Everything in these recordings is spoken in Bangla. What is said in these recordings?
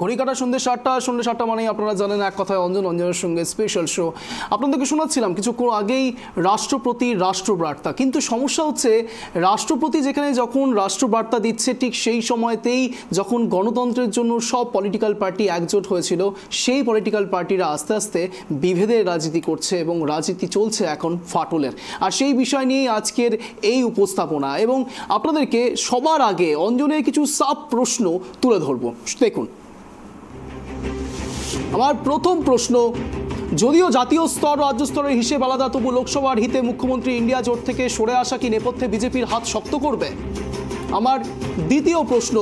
ঘড়িকাটা সন্ধ্যে 7টা মানেই আপনারা জানেন এক কথায় অঞ্জনের সঙ্গে স্পেশাল শো। আপনাদেরকে শোনাচ্ছিলাম কিছুক্ষণ আগেই রাষ্ট্রপতির রাষ্ট্রবার্তা, কিন্তু সমস্যা হচ্ছে রাষ্ট্রপতি যেখানে যখন রাষ্ট্রবার্তা দিচ্ছে ঠিক সেই সময়তেই যখন গণতন্ত্রের জন্য সব পলিটিক্যাল পার্টি একজোট হয়েছিল সেই পলিটিক্যাল পার্টিরা আস্তে আস্তে বিভেদের রাজনীতি করছে এবং রাজনীতি চলছে এখন ফাটলের। আর সেই বিষয় নিয়েই আজকের এই উপস্থাপনা এবং আপনাদেরকে সবার আগে অঞ্জনের কিছু সাব প্রশ্ন তুলে ধরবো। দেখুন, আমার প্রথম প্রশ্ন, যদিও জাতীয় স্তর রাজ্য স্তরের হিসেব আলাদা, তবু লোকসভার হিতে মুখ্যমন্ত্রী ইন্ডিয়া জোট থেকে সরে আসা কি নেপথ্যে বিজেপির হাত শক্ত করবে? আমার দ্বিতীয় প্রশ্ন,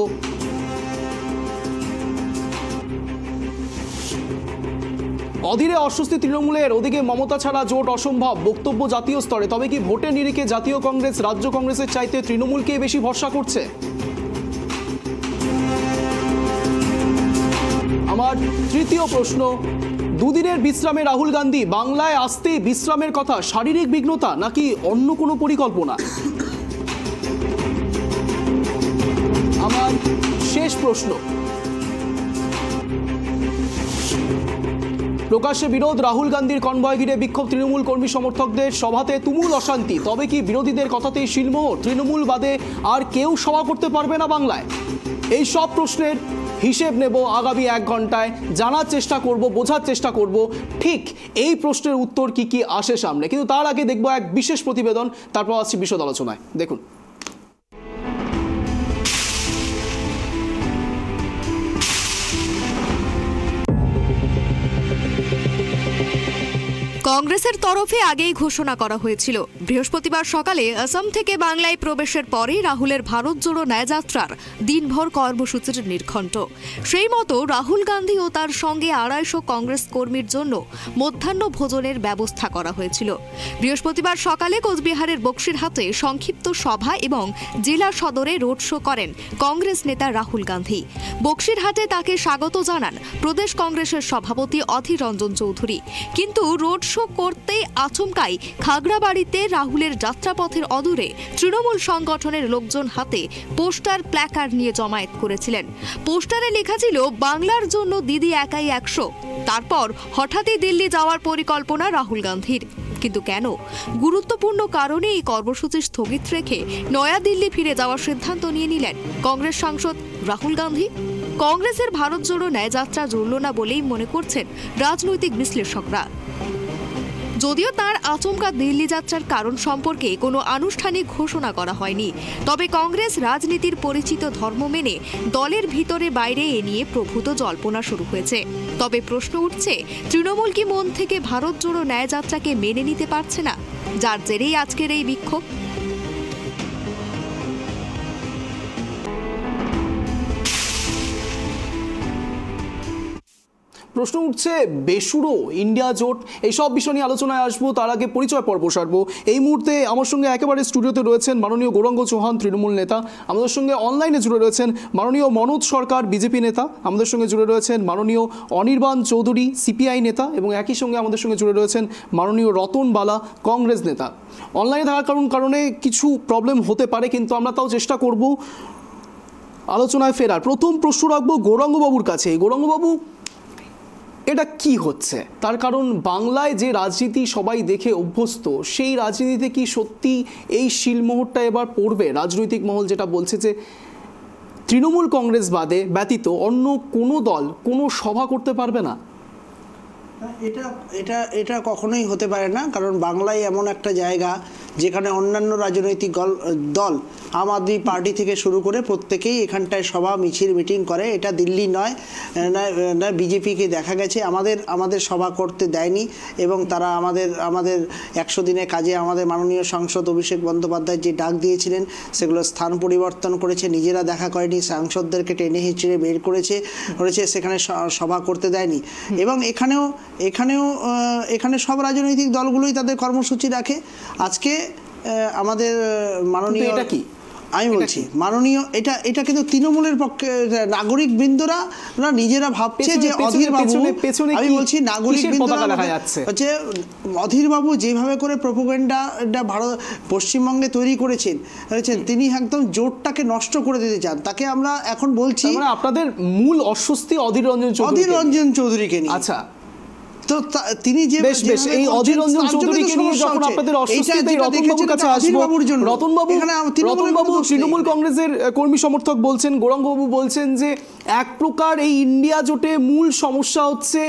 অধীরে অস্বস্তি তৃণমূলের, ওদিকে মমতা ছাড়া জোট অসম্ভব বক্তব্য জাতীয় স্তরে, তবে কি ভোটের নিরিখে জাতীয় কংগ্রেস রাজ্য কংগ্রেসের চাইতে তৃণমূলকে বেশি ভরসা করছে? আমার তৃতীয় প্রশ্ন, দুদিনের বিশ্রামে রাহুল গান্ধী, বাংলায় আসতে বিশ্রামের কথা শারীরিক বিঘ্নতা নাকি অন্য কোনো পরিকল্পনা? আমার শেষ প্রশ্ন, প্রকাশ্যে বিরোধ, রাহুল গান্ধীর কনভয় ঘিরে বিক্ষোভ তৃণমূল কর্মী সমর্থকদের, সভাতে তুমুল অশান্তি, তবে কি বিরোধীদের কথাতেই শিলমোহর, তৃণমূল বাদে আর কেউ সভা করতে পারবে না বাংলায়? এই সব প্রশ্নের হিসেব নেব আগামী 1 ঘন্টায়, জানার চেষ্টা করব, বোঝার চেষ্টা করব ঠিক এই প্রশ্নের উত্তর কি কি আসে সামনে। কিন্তু তার আগে দেখব এক বিশেষ প্রতিবেদন, তারপর আসছি বিশদ আলোচনায়। দেখুন, কংগ্রেসের তরফে আগেই ঘোষণা করা হয়েছিল বৃহস্পতিবার সকালে আসাম থেকে বাংলায় প্রবেশের পরেই রাহুলের ভারত জোড়ো ন্যায়যাত্রার দিনভর কর্মসূচির নির্ঘণ্ট। সেই মতো রাহুল গান্ধী ও তার সঙ্গে 250 কংগ্রেস কর্মীর জন্য মধ্যাহ্ন ভোজনের ব্যবস্থা করা হয়েছিল। বৃহস্পতিবার সকালে কোচবিহারের বক্সিরহাটে সংক্ষিপ্ত সভা এবং জেলা সদরে রোড শো করেন কংগ্রেস নেতা রাহুল গান্ধী। বক্সিরহাটে তাকে স্বাগত জানান প্রদেশ কংগ্রেসের সভাপতি অধীর রঞ্জন চৌধুরী। কিন্তু রোড করতেই আচমকাই খাগড়াবাড়িতে রাহুলের যাত্রাপথের অদূরে তৃণমূল সংগঠনের লোকজন হাতে পোস্টার প্ল্যাকার্ড নিয়ে জমায়েত করেছিলেন। পোস্টারে লেখা ছিল বাংলার জন্য দিদি একাই 100। তারপর হঠাৎই দিল্লি যাওয়ার পরিকল্পনা রাহুল গান্ধীর। কিন্তু কেন? গুরুত্বপূর্ণ কারণে এই কর্মসূচি স্থগিত রেখে নয়াদিল্লি ফিরে যাওয়ার সিদ্ধান্ত নিয়ে নিলেন কংগ্রেস সাংসদ রাহুল গান্ধী। কংগ্রেসের ভারত জোড়ো ন্যায়যাত্রা জুড়ল না বলেই মনে করছেন রাজনৈতিক বিশ্লেষকরা। যদিও তার আচমকা দিল্লি যাত্রার কারণ সম্পর্কে কোনো আনুষ্ঠানিক ঘোষণা করা হয়নি, তবে কংগ্রেস রাজনীতির পরিচিত ধর্ম মেনে দলের ভিতরে বাইরে এ নিয়ে প্রভূত জল্পনা শুরু হয়েছে। তবে প্রশ্ন উঠছে, তৃণমূল কি মন থেকে ভারত জোড়ো ন্যায়যাত্রাকে মেনে নিতে পারছে না, যার জেরেই আজকের এই বিক্ষোভ? প্রশ্ন উঠছে বেসুরো ইন্ডিয়া জোট, এইসব বিষয় নিয়ে আলোচনায় আসবো। তার আগে পরিচয় পর্ব সারবো। এই মুহূর্তে আমার সঙ্গে একেবারে স্টুডিওতে রয়েছেন মাননীয় গৌরাঙ্গ চৌহান, তৃণমূল নেতা। আমাদের সঙ্গে অনলাইনে জুড়ে রয়েছেন মাননীয় মনোজ সরকার, বিজেপি নেতা। আমাদের সঙ্গে জুড়ে রয়েছেন মাননীয় অনির্বাণ চৌধুরী, সিপিআই নেতা, এবং একই সঙ্গে আমাদের সঙ্গে জুড়ে রয়েছেন মাননীয় রতন বালা, কংগ্রেস নেতা। অনলাইনে থাকার কারণে কিছু প্রবলেম হতে পারে, কিন্তু আমরা তাও চেষ্টা করব আলোচনায় ফেরার। প্রথম প্রশ্ন রাখবো গৌরাঙ্গবাবুর কাছে। গৌরাঙ্গবাবু, এটা কি হচ্ছে? তার কারণ বাংলায় যে রাজনীতি সবাই দেখে অভ্যস্ত, সেই রাজনীতিতে কি সত্যি এই শিলমোহরটা এবার পড়বে? রাজনৈতিক মহল যেটা বলছে যে তৃণমূল কংগ্রেস বাদে ব্যতীত অন্য কোনো দল কোনো সভা করতে পারবে না। এটা কখনোই হতে পারে না, কারণ বাংলায় এমন একটা জায়গা যেখানে অন্যান্য রাজনৈতিক দল আম আদমি পার্টি থেকে শুরু করে প্রত্যেকেই এখানটায় সভা মিছিল মিটিং করে। এটা দিল্লি নয়, না বিজেপিকে দেখা গেছে আমাদের সভা করতে দেয়নি, এবং তারা আমাদের 100 দিনের কাজে আমাদের মাননীয় সাংসদ অভিষেক বন্দ্যোপাধ্যায় যে ডাক দিয়েছিলেন সেগুলো স্থান পরিবর্তন করেছে, নিজেরা দেখা করেনি, সাংসদদেরকে টেনে হিঁচড়ে বের করেছে, সেখানে সভা করতে দেয়নি। এবং এখানে সব রাজনৈতিক দলগুলোই তাদের কর্মসূচি রাখে। আজকে আমাদের মাননীয়, এটা কি আমি বলছি মাননীয়, এটা কিন্তু তৃণমূলের পক্ষে নাগরিক বৃন্দরা নিজেরা ভাবছে যে অধীর বাবু, আমি বলছি নাগরিক বৃন্দরা হচ্ছে অধীর বাবু যেভাবে করে প্রোপাগান্ডা ভারত পশ্চিমবঙ্গে তৈরি করেছেন, তিনি একদম জোটটাকে নষ্ট করে দিতে চান। তাকে আমরা এখন বলছি আপনাদের মূল অস্বস্তি অধীর রঞ্জন চৌধুরীকে নিয়ে। আচ্ছা, তো তিনি যে এই অধীর রঞ্জন চৌধুরীকে নিয়ে যখন আপনাদের অস্বস্তি, রতনবাবুর কাছে আসবো। রতনবাবু তৃণমূল কংগ্রেসের কর্মী সমর্থক বলছেন, গৌরাঙ্গবাবু বলছেন যে এক প্রকার এই ইন্ডিয়া জোটে মূল সমস্যা হচ্ছে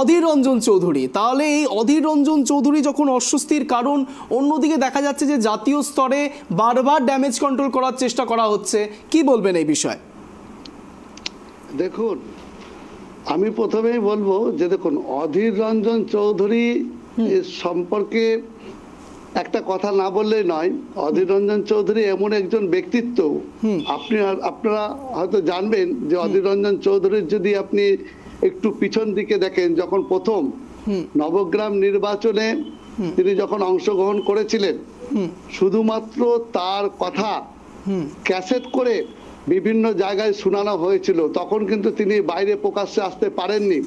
অধীর রঞ্জন চৌধুরী। তাহলে এই অধীর রঞ্জন চৌধুরী যখন অস্বস্তির কারণ, অন্যদিকে দেখা যাচ্ছে যে জাতীয় স্তরে বারবার ড্যামেজ কন্ট্রোল করার চেষ্টা করা হচ্ছে, কি বলবেন এই বিষয়ে? দেখুন, আমি প্রথমেই বলবো যে দেখুন, অধীর রঞ্জন চৌধুরী সম্পর্কে একটা কথা না বললেই নয়। অধীর রঞ্জন চৌধুরী এমন একজন ব্যক্তিত্ব, আপনারা হয়তো জানবেন যে অধীর রঞ্জন চৌধুরীর যদি আপনি একটু পিছন দিকে দেখেন, যখন প্রথম নবগ্রাম নির্বাচনে তিনি যখন অংশগ্রহণ করেছিলেন, শুধুমাত্র তার কথা ক্যাসেট করে বিভিন্ন জায়গায় শোনানো হয়েছিল। তখন কিন্তু তিনি বাইরে প্রকাশ্যে আসতে পারেননি।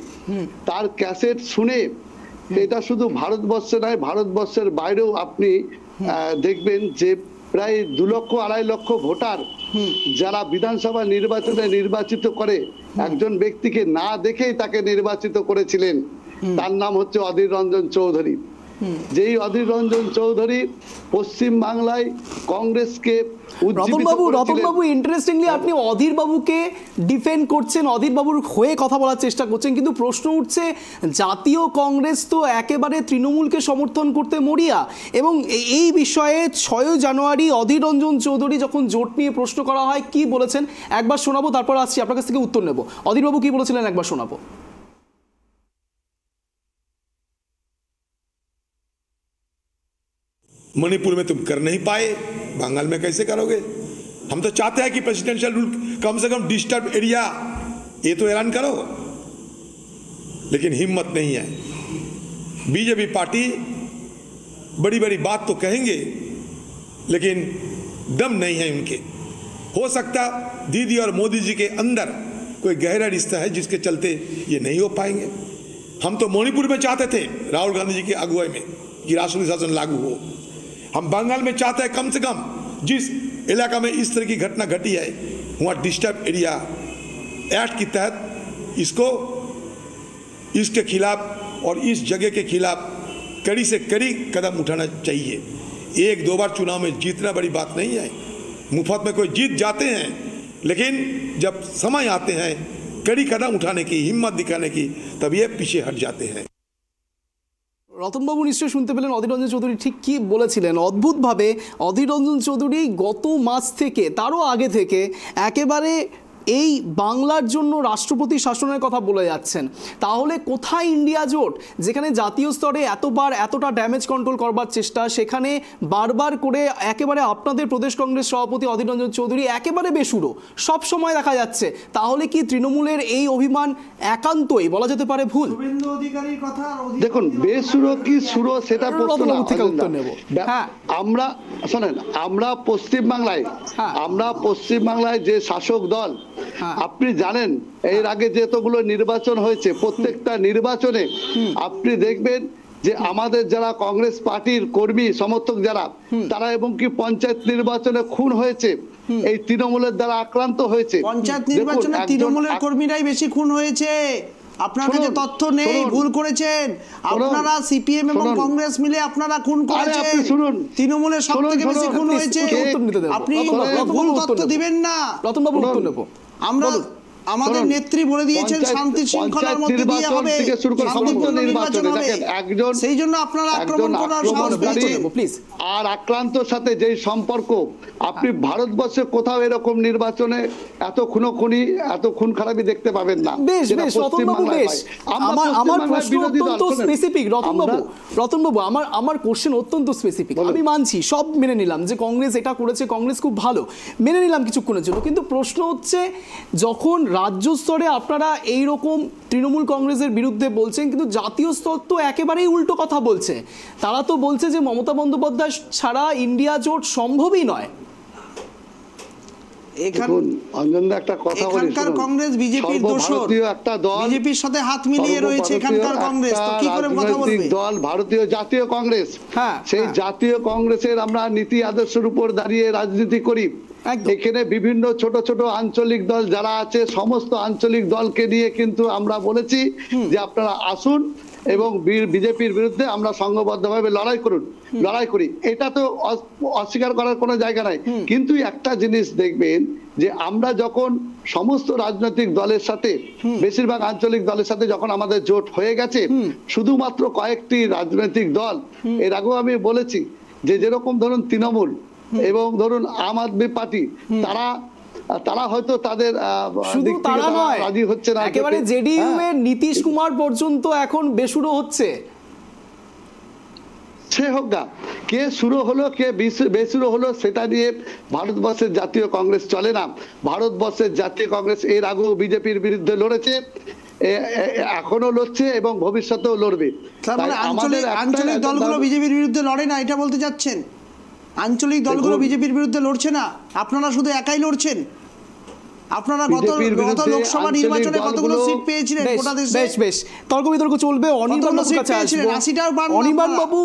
তার ক্যাসেট শুনে, এটা শুধু ভারতবর্ষে নয়, ভারতবর্ষের বাইরেও আপনি দেখবেন যে প্রায় 2 লক্ষ 2.5 লক্ষ ভোটার যারা বিধানসভা নির্বাচনে নির্বাচিত করে একজন ব্যক্তিকে না দেখেই তাকে নির্বাচিত করেছিলেন। তার নাম হচ্ছে অধীর রঞ্জন চৌধুরী। যেই অধীর রঞ্জন চৌধুরী পশ্চিম বাংলায় কংগ্রেসকে রতনবাবু ইন্টারেস্টিংলি আপনি অধীর বাবুকে ডিফেন্ড করছেন, অধীর বাবুর হয়ে কথা বলার চেষ্টা করছেন, কিন্তু প্রশ্ন উঠছে জাতীয় কংগ্রেস তো একেবারে তৃণমূলকে সমর্থন করতে মরিয়া, এবং এই বিষয়ে 6 জানুয়ারি অধীর রঞ্জন চৌধুরী যখন জোট নিয়ে প্রশ্ন করা হয় কি বলেছেন একবার শোনাবো, তারপর আসছি আপনার কাছ থেকে উত্তর নেব। অধীর বাবু কি বলেছিলেন একবার শোনাবো। मणिपुर में तुम कर नहीं पाए, बंगाल में कैसे करोगे? हम तो चाहते हैं कि प्रेसिडेंशियल रूल कम से कम डिस्टर्ब एरिया ये तो ऐलान करो, लेकिन हिम्मत नहीं है। बीजेपी पार्टी बड़ी बड़ी बात तो कहेंगे, लेकिन दम नहीं है उनके। हो सकता दीदी और मोदी जी के अंदर कोई गहरा रिश्ता है जिसके चलते ये नहीं हो पाएंगे। हम तो मणिपुर में चाहते थे राहुल गांधी जी की अगुवाई में कि राष्ट्रपति शासन लागू हो। हम बंगाल में चाहते हैं कम से कम जिस इलाका में इस तरह की घटना घटी है वहाँ डिस्टर्ब एरिया एक्ट के तहत इसके खिलाफ और इस जगह के खिलाफ कड़ी से कड़ी कदम उठाना चाहिए। 1-2 बार चुनाव में जीतना बड़ी बात नहीं है, मुफ्त में कोई जीत जाते हैं, लेकिन जब समय आते हैं कड़ी कदम उठाने की, हिम्मत दिखाने की, तब ये पीछे हट जाते हैं। রতনবাবু নিশ্চয়ই শুনতে পেলেন অধীর রঞ্জন চৌধুরী ঠিক কি বলেছিলেন। অদ্ভুতভাবে অধীর রঞ্জন চৌধুরী গত মাস থেকে, তারও আগে থেকে একেবারে এই বাংলার জন্য রাষ্ট্রপতি শাসনের কথা বলে যাচ্ছেন। তাহলে কোথায় ইন্ডিয়া জোট, যেখানে জাতীয় স্তরে এতটা ড্যামেজ কন্ট্রোল করবার চেষ্টা, সেখানে বারবার করে একেবারে আপনাদের প্রদেশ কংগ্রেস সভাপতি অধীর রঞ্জন চৌধুরী একেবারে বেসুরো সব সময় দেখা যাচ্ছে। তাহলে কি তৃণমূলের এই অভিমান একান্তই বলা যেতে পারে ভুল? দেখুন, বেসুরো কি সুরো সেটা প্রশ্ন না, আমরা শোনেন, আমরা পশ্চিম বাংলায় যে শাসক দল, আপনি জানেন এর আগে যেতগুলো নির্বাচন হয়েছে প্রত্যেকটা নির্বাচনে আপনি দেখবেন যে আমাদের যারা কংগ্রেস পার্টির কর্মী সমর্থক যারা, তারা এবং কি পঞ্চায়েত নির্বাচনে খুন হয়েছে এই তৃণমূলের দ্বারা আক্রান্ত হয়েছে। পঞ্চায়েত নির্বাচনে তৃণমূলের কর্মীরাই বেশি খুন হয়েছে। আপনার কাছে তথ্য নেই, ভুল করেছেন আপনারা। সিপিএম এবং কংগ্রেস মিলে আপনারা খুন করেছেন, তৃণমূলের সবথেকে বেশি খুন হয়েছে। আপনি ভুল তথ্য দিবেন না। রতনবাবু উত্তর নেব আমরা। আমাদের নেত্রী বলে দিয়েছেন শান্তি শৃঙ্খলার মধ্যে দিয়ে হবে, শান্তিপূর্ণ নির্বাচন হবে। সেই জন্য আপনারা আক্রমণ করার সাহস পেয়েছেন। আর আক্রান্তর সাথে যেই সম্পর্ক, আপনি ভারতবর্ষে কোথাও এরকম নির্বাচনে এত খুনোখুনি, এত খুন খারাপি দেখতে পাবেন না। বেশ রতনবাবু, বেশ আমার প্রশ্ন অত্যন্ত স্পেসিফিক। রতনবাবু আমার কোশ্চেন অত্যন্ত স্পেসিফিক। আমি মানছি, সব মেনে নিলাম যে কংগ্রেস এটা করেছে, কংগ্রেস খুব ভালো, মেনে নিলাম কিছুক্ষণের জন্য। কিন্তু প্রশ্ন হচ্ছে যখন রাজ্য স্তরে আপনারা এই রকম তৃণমূল কংগ্রেসের বিরুদ্ধে বলছেন, কিন্তু জাতীয় স্তর তো একেবারেই উল্টো কথা বলছে। তারা তো বলছে যে মমতা বন্দ্যোপাধ্যায় ছাড়া ইন্ডিয়া জোট সম্ভবই নয়। দেখুন অঞ্জনদা, একটা কথা বলি, এখানকার কংগ্রেস বিজেপির দোসর, একটা দল, বিজেপির সাথে হাত মিলিয়ে রয়েছে এখানকার কংগ্রেস, তো কি করে কথা বলবে? দল ভারতীয় জাতীয় কংগ্রেস, সেই জাতীয় কংগ্রেসের আমরা নীতি আদর্শের উপর দাঁড়িয়ে রাজনীতি করি। এখানে বিভিন্ন ছোট ছোট আঞ্চলিক দল যারা আছে, সমস্ত আঞ্চলিক দলকে নিয়ে কিন্তু আমরা বলেছি যে আপনারা আসুন এবং বিজেপির বিরুদ্ধে আমরা সংঘবদ্ধভাবে লড়াই করি। এটা তো অস্বীকার করার কোনো জায়গা নাই। কিন্তু একটা জিনিস দেখবেন যে আমরা যখন সমস্ত রাজনৈতিক দলের সাথে, বেশিরভাগ আঞ্চলিক দলের সাথে যখন আমাদের জোট হয়ে গেছে, শুধুমাত্র কয়েকটি রাজনৈতিক দল, এর আগেও আমি বলেছি যে যেরকম ধরুন তৃণমূল এবং ধরুন আম আদমি পার্টি, তারা হয়তো তাদের শুধু তারা নয়, রাজি হচ্ছে না, একেবারে জেডিইউ এর নীতিশ কুমার পর্যন্ত এখন বেসুরো হচ্ছে। সে হোক না, কে শুরু হলো কে বেসুরো হলো সেটা নিয়ে ভারতবর্ষের জাতীয় কংগ্রেস চলে না। ভারতবর্ষের জাতীয় কংগ্রেস এর আগেও বিজেপির বিরুদ্ধে লড়েছে, এখনো লড়ছে এবং ভবিষ্যতেও লড়বে। আঞ্চলিক দলগুলো বিজেপির বিরুদ্ধে লড়ে না, এটা বলতে চাচ্ছেন? আঞ্চলিক দলগুলো বিজেপির বিরুদ্ধে লড়ছে না, আপনারা শুধু একাই লড়ছেন। আপনারা গত লোকসভা নির্বাচনে কতগুলো সিট পেয়েছিলেন গোটা দেশে? বেশ তর্ক বিতর্ক চলবে। অনির্বাণ বাবুর কাছে আসবো। 80টাও পান না। অনির্বাণ বাবু,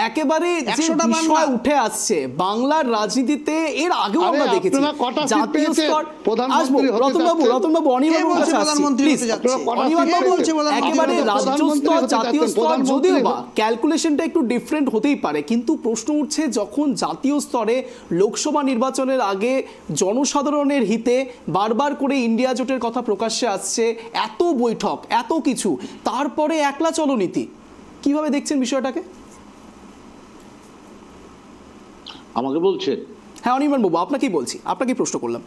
একেবারে যে বিষয় উঠে আসছে বাংলার রাজনীতিতে, এর আগেও আমরা দেখেছি জাতীয় স্তর। আসবো রতনবাবু, অনির্বাণ বাবুর কাছে আসছি প্লিজ। অনির্বাণ বাবু, একেবারে রাজ্য স্তর জাতীয় স্তর যদিও বা ক্যালকুলেশনটা একটু ডিফারেন্ট হতেই পারে, কিন্তু প্রশ্ন উঠছে যখন জাতীয় স্তরে লোকসভা নির্বাচনের আগে জনসাধারণের হিতে বারবার করে ইন্ডিয়া জোটের কথা প্রকাশ্যে আসছে, এত বৈঠক এত কিছু, তারপরে একলা চলনীতি, কিভাবে দেখছেন বিষয়টাকে? আমাকে বলছেন? হ্যাঁ অনির্বাণ বাবু, আপনাকেই বলছি, আপনাকেই প্রশ্ন করলাম।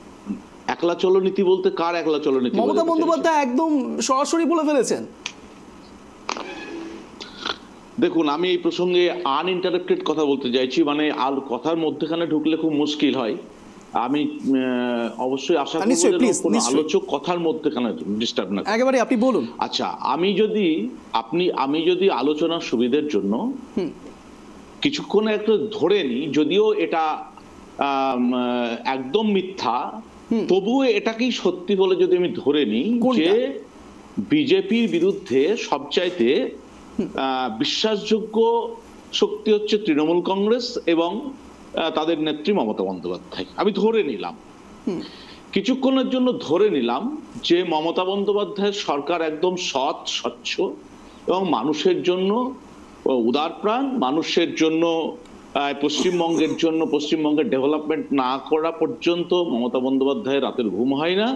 একলা চলনীতি বলতে কার একলা চলনীতি? মমতা বন্দ্যোপাধ্যায় একদম সরাসরি বলে ফেলেছেন। দেখুন, আমি এই প্রসঙ্গে আনইন্টারাপ্টেড কথা বলতে চাইছি, মানে আর কথার মধ্যখানে ঢুকলে খুব মুশকিল হয়। আমি অবশ্যই আশা করব যে কোনো আলোচক কথার মধ্যখানে ডিস্টার্ব না। একেবারে আপনি বলুন। আচ্ছা, আমি যদি আলোচনার সুবিধার জন্য কিছুক্ষণ একটু ধরে নিই, যদিও এটা একদম মিথ্যা, তবুও এটাকেই সত্যি বলে যদি আমি ধরে নিই যে বিজেপির বিরুদ্ধে সবচাইতে বিশ্বাসযোগ্য শক্তি হচ্ছে তৃণমূল কংগ্রেস এবং তাদের নেত্রী মমতা বন্দ্যোপাধ্যায়। আমি ধরে নিলাম, কিছুক্ষণের জন্য ধরে নিলাম যে মমতা বন্দ্যোপাধ্যায়ের সরকার একদম সৎ, স্বচ্ছ এবং মানুষের জন্য উদারপ্রাণ, মানুষের জন্য, পশ্চিমবঙ্গের জন্য, পশ্চিমবঙ্গের ডেভেলপমেন্ট না করা পর্যন্ত মমতা বন্দ্যোপাধ্যায়ের রাতের ঘুম হয় না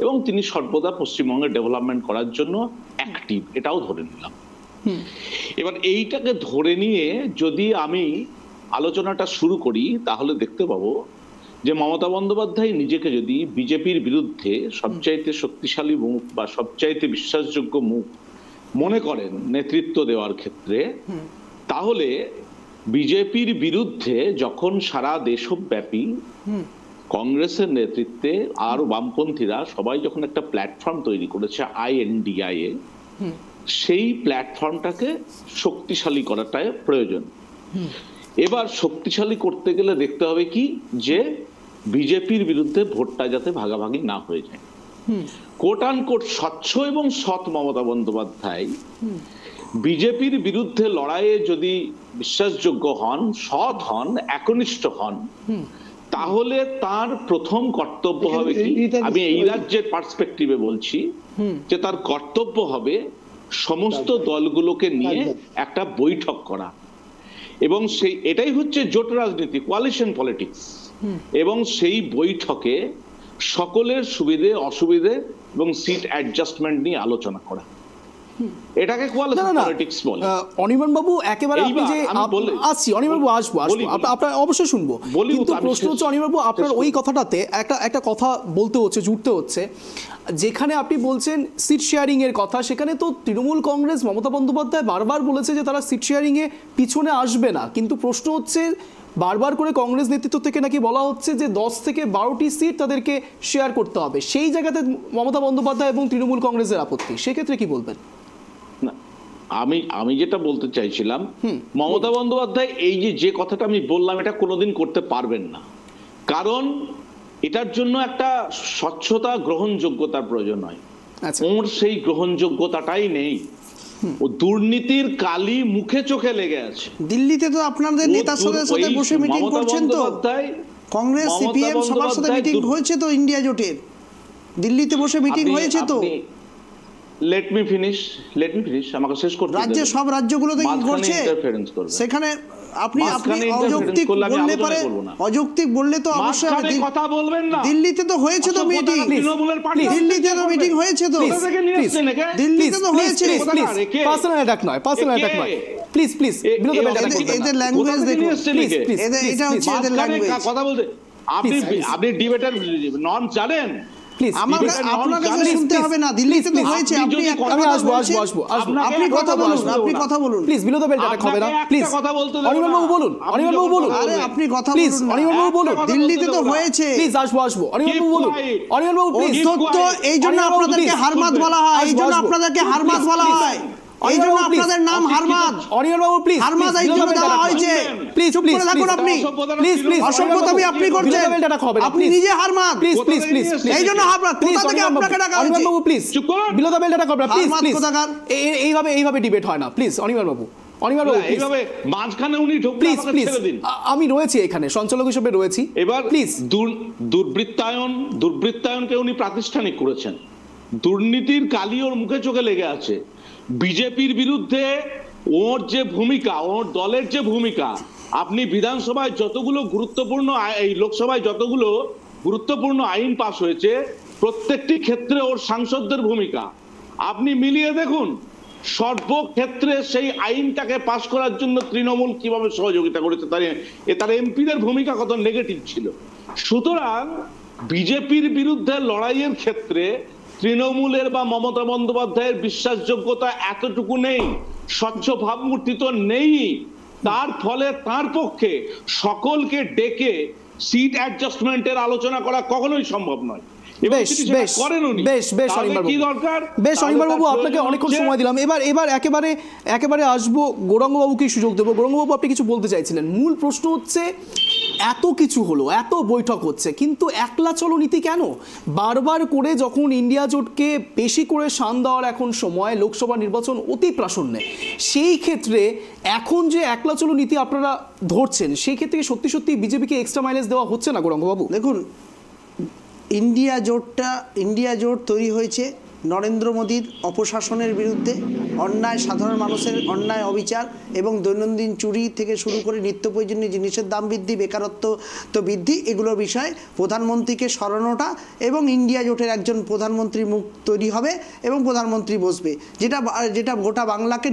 এবং তিনি সর্বদা পশ্চিমবঙ্গের ডেভেলপমেন্ট করার জন্য অ্যাক্টিভ, এটাও ধরে নিলাম। এবার এইটাকে ধরে নিয়ে যদি আমি আলোচনাটা শুরু করি, তাহলে দেখতে পাবো যে মমতা বন্দ্যোপাধ্যায় নিজেকে যদি বিজেপির বিরুদ্ধে সবচাইতে শক্তিশালী মুখ বা সবচাইতে বিশ্বাসযোগ্য মুখ মনে করেন নেতৃত্ব দেওয়ার ক্ষেত্রে, তাহলে বিজেপির বিরুদ্ধে যখন সারা দেশব্যাপী কংগ্রেসের নেতৃত্বে আর বামপন্থীরা সবাই যখন একটা প্ল্যাটফর্ম তৈরি করেছে INDI এ, সেই প্ল্যাটফর্মটাকে শক্তিশালী করাটাই প্রয়োজন। এবার শক্তিশালী করতে গেলে দেখতে হবে কি যে বিজেপির বিরুদ্ধে ভোটটা যাতে ভাগাভাগি না হয়ে যায়। কোট আনকোট স্বচ্ছ এবং সৎ মমতা বন্দ্যোপাধ্যায় বিজেপির বিরুদ্ধে লড়াইয়ে যদি বিশ্বাসযোগ্য হন, সৎ হন, একনিষ্ঠ হন, তাহলে তার প্রথম কর্তব্য হবে কি, আমি এই রাজ্যের পার্সপেক্টিভে বলছি, যে তার কর্তব্য হবে সমস্ত দলগুলোকে নিয়ে একটা বৈঠক করা, এবং এটাই হচ্ছে জোট রাজনীতি, কোয়ালিশন পলিটিক্স, এবং সেই বৈঠকে সকলের সুবিধে অসুবিধে এবং সিট অ্যাডজাস্টমেন্ট নিয়ে আলোচনা করা, এটাকে কোয়ালিশন পলিটিক্স বলে। অনির্বাণ বাবু, একেবারে আপনি যে আসছি, অনির্বাণ বাবু আসবো, আপনার অবশ্যই শুনবো, কিন্তু প্রশ্ন হচ্ছে অনির্বাণ বাবু, আপনার ওই কথাটাতে একটা কথা বলতে হচ্ছে, জুড়তে হচ্ছে, যেখানে আপনি বলছেন সিট শেয়ারিং এর কথা, সেখানে তো তৃণমূল কংগ্রেস, মমতা বন্দ্যোপাধ্যায় বারবার বলেছে যে তারা সিট শেয়ারিং এ পিছনে আসবে না, কিন্তু প্রশ্ন হচ্ছে বারবার করে কংগ্রেস নেতৃত্ব থেকে নাকি বলা হচ্ছে যে 10 থেকে 12টি সিট তাদেরকে শেয়ার করতে হবে, সেই জায়গাতে মমতা বন্দ্যোপাধ্যায় এবং তৃণমূল কংগ্রেসের আপত্তি, সেক্ষেত্রে কি বলবেন? আমি যেটা বলতে চাইছিলাম, মমতা বন্দ্যোপাধ্যায় এই যে কথাটা আমি বললাম, এটা কোনোদিন করতে পারবেন না, কারণ এটার জন্য একটা স্বচ্ছতা, গ্রহণযোগ্যতার প্রয়োজন হয়। আচ্ছা, ওর সেই গ্রহণযোগ্যতাটাই নেই। ও দুর্নীতির কালি মুখে চোখে লেগে আছে। দিল্লিতে তো আপনাদের নেতার সাথে বসে মিটিং করছেন তো, কংগ্রেস সিপিএম সবার সাথে মিটিং হয়েছে তো, ইন্ডিয়া জোটের দিল্লিতে বসে মিটিং হয়েছে তো। লেট মি ফিনিশ, আমাকে শেষ করতে দিন। রাজ্যে সব রাজ্যগুলো তো করছে, সেখানে আপনি অযৌক্তিক বললে পারে, অযৌক্তিক বললে তো অবশ্যই কথা বলবেন না। দিল্লিতে তো হয়েছে তো মিটিং, দিল্লিতে তো মিটিং হয়েছে তো, দিল্লিতে তো হয়েছে। পার্সোনাল অ্যাটাক নয়, পার্সোনাল অ্যাটাক নয়, প্লিজ প্লিজ বিরোধী এদের ল্যাঙ্গুয়েজ দেখুন, এটা হচ্ছে এদের ল্যাঙ্গুয়েজ। কথা বলতে আপনি ডিবেটার নন জানেন, আপনার কাছে শুনতে হবে না, দিল্লিতে তো হয়েছে। আপনি কথা বলুন প্লিজ, বিরোধী অ্যাটাক হবে না প্লিজ। অনির্বাণ বাবু বলুন, অনির্বাণ বাবু বলুন। আরে আপনি কথা প্লিজ, বলুন, অনির্বাণ বাবু বলুন। দিল্লিতে তো হয়েছে, প্লিজ আসবো। অনির্বাণ বাবু বলুন, অনির্বাণ বাবু প্লিজ। সত্য, এই জন্য আপনাদেরকে হারমাত বলা হয়, এই জন্য আপনাদেরকে হারমাত বলা হয়, এই জন্য আপনাদের নাম হারমাত। অনির্বাণ বাবু প্লিজ, হারমাত এই জন্য দেওয়া হয়েছে। প্লিজ চুপ করে থাকুন আপনি, প্লিজ প্লিজ। অসভ্যতামি আপনি করছেন, আপনি নিজে হারমাত। প্লিজ প্লিজ প্লিজ, এই জন্য হারমাত। কোথা থেকে আপনাকে ডাকা হয়েছে? অনির্বাণ বাবু প্লিজ, বিরোধী অ্যাটাক হবে না প্লিজ প্লিজ। এইভাবে ডিবেট হয় না প্লিজ। অনির্বাণ বাবু, অনির্বাণ বাবু এইভাবে মাঝখানে উনি ঢুকলে প্লিজ আমাকে প্লিজ, ছেড়ে দিন। আমি রয়েছি এখানে, সঞ্চালক হিসেবে রয়েছি। এবার প্লিজ। দুর্বৃত্তায়নকে উনি প্রাতিষ্ঠানিক করেছেন, দুর্নীতির কালি ওর মুখে চোখে লেগে আছে। বিজেপির বিরুদ্ধে ওর যে ভূমিকা, ওর দলের যে ভূমিকা, আপনি বিধানসভায় যতগুলো গুরুত্বপূর্ণ, এই লোকসভায় যতগুলো গুরুত্বপূর্ণ আইন পাশ হয়েছে, প্রত্যেকটি ক্ষেত্রে ওর সাংসদদের ভূমিকা আপনি মিলিয়ে দেখুন। সর্বক্ষেত্রে সেই আইনটাকে পাশ করার জন্য তৃণমূল কিভাবে সহযোগিতা করেছে, তার এমপিদের ভূমিকা কত নেগেটিভ ছিল। সুতরাং বিজেপির বিরুদ্ধে লড়াইয়ের ক্ষেত্রে তৃণমূলের বা মমতা বন্দ্যোপাধ্যায়ের বিশ্বাসযোগ্যতা এতটুকু নেই, স্বচ্ছ ভাবমূর্তি তো নেই। তার ফলে তার পক্ষে সকলকে ডেকে সিট অ্যাডজাস্টমেন্টের আলোচনা করা কখনোই সম্ভব নয়। আপনাকে অনেকক্ষণ সময় দিলাম। এবার একেবারে আসবো গৌরাঙ্গ বাবুকে সুযোগ দেবো। গৌরাঙ্গ বাবু, আপনি কিছু বলতে চাইছিলেন। মূল প্রশ্ন হচ্ছে, এত কিছু হলো, এত বৈঠক হচ্ছে, কিন্তু একলা চলো নীতি কেন? বারবার করে যখন ইন্ডিয়া জোটকে বেশি করে শান দেওয়ার এখন সময়, লোকসভা নির্বাচন অতি প্রাসন্নে, সেই ক্ষেত্রে এখন যে একলা চলো নীতি আপনারা ধরছেন, সেই ক্ষেত্রে সত্যি সত্যি বিজেপিকে এক্সট্রা মাইলেজ দেওয়া হচ্ছে না গৌরাঙ্গ বাবু? দেখুন, ইন্ডিয়া জোট তৈরি হয়েছে নরেন্দ্র মোদীর অপশাসনের বিরুদ্ধে, অন্যায়, সাধারণ মানুষের অন্যায়, অবিচার এবং দৈনন্দিন চুরি থেকে শুরু করে নিত্য প্রয়োজনীয় জিনিসের দাম বৃদ্ধি, বেকারত্ব তো বৃদ্ধি, এগুলোর বিষয়ে প্রধানমন্ত্রীকে সরানোটা এবং ইন্ডিয়া জোটের একজন প্রধানমন্ত্রী মুখ তৈরি হবে এবং প্রধানমন্ত্রী বসবে, যেটা গোটা বাংলাকে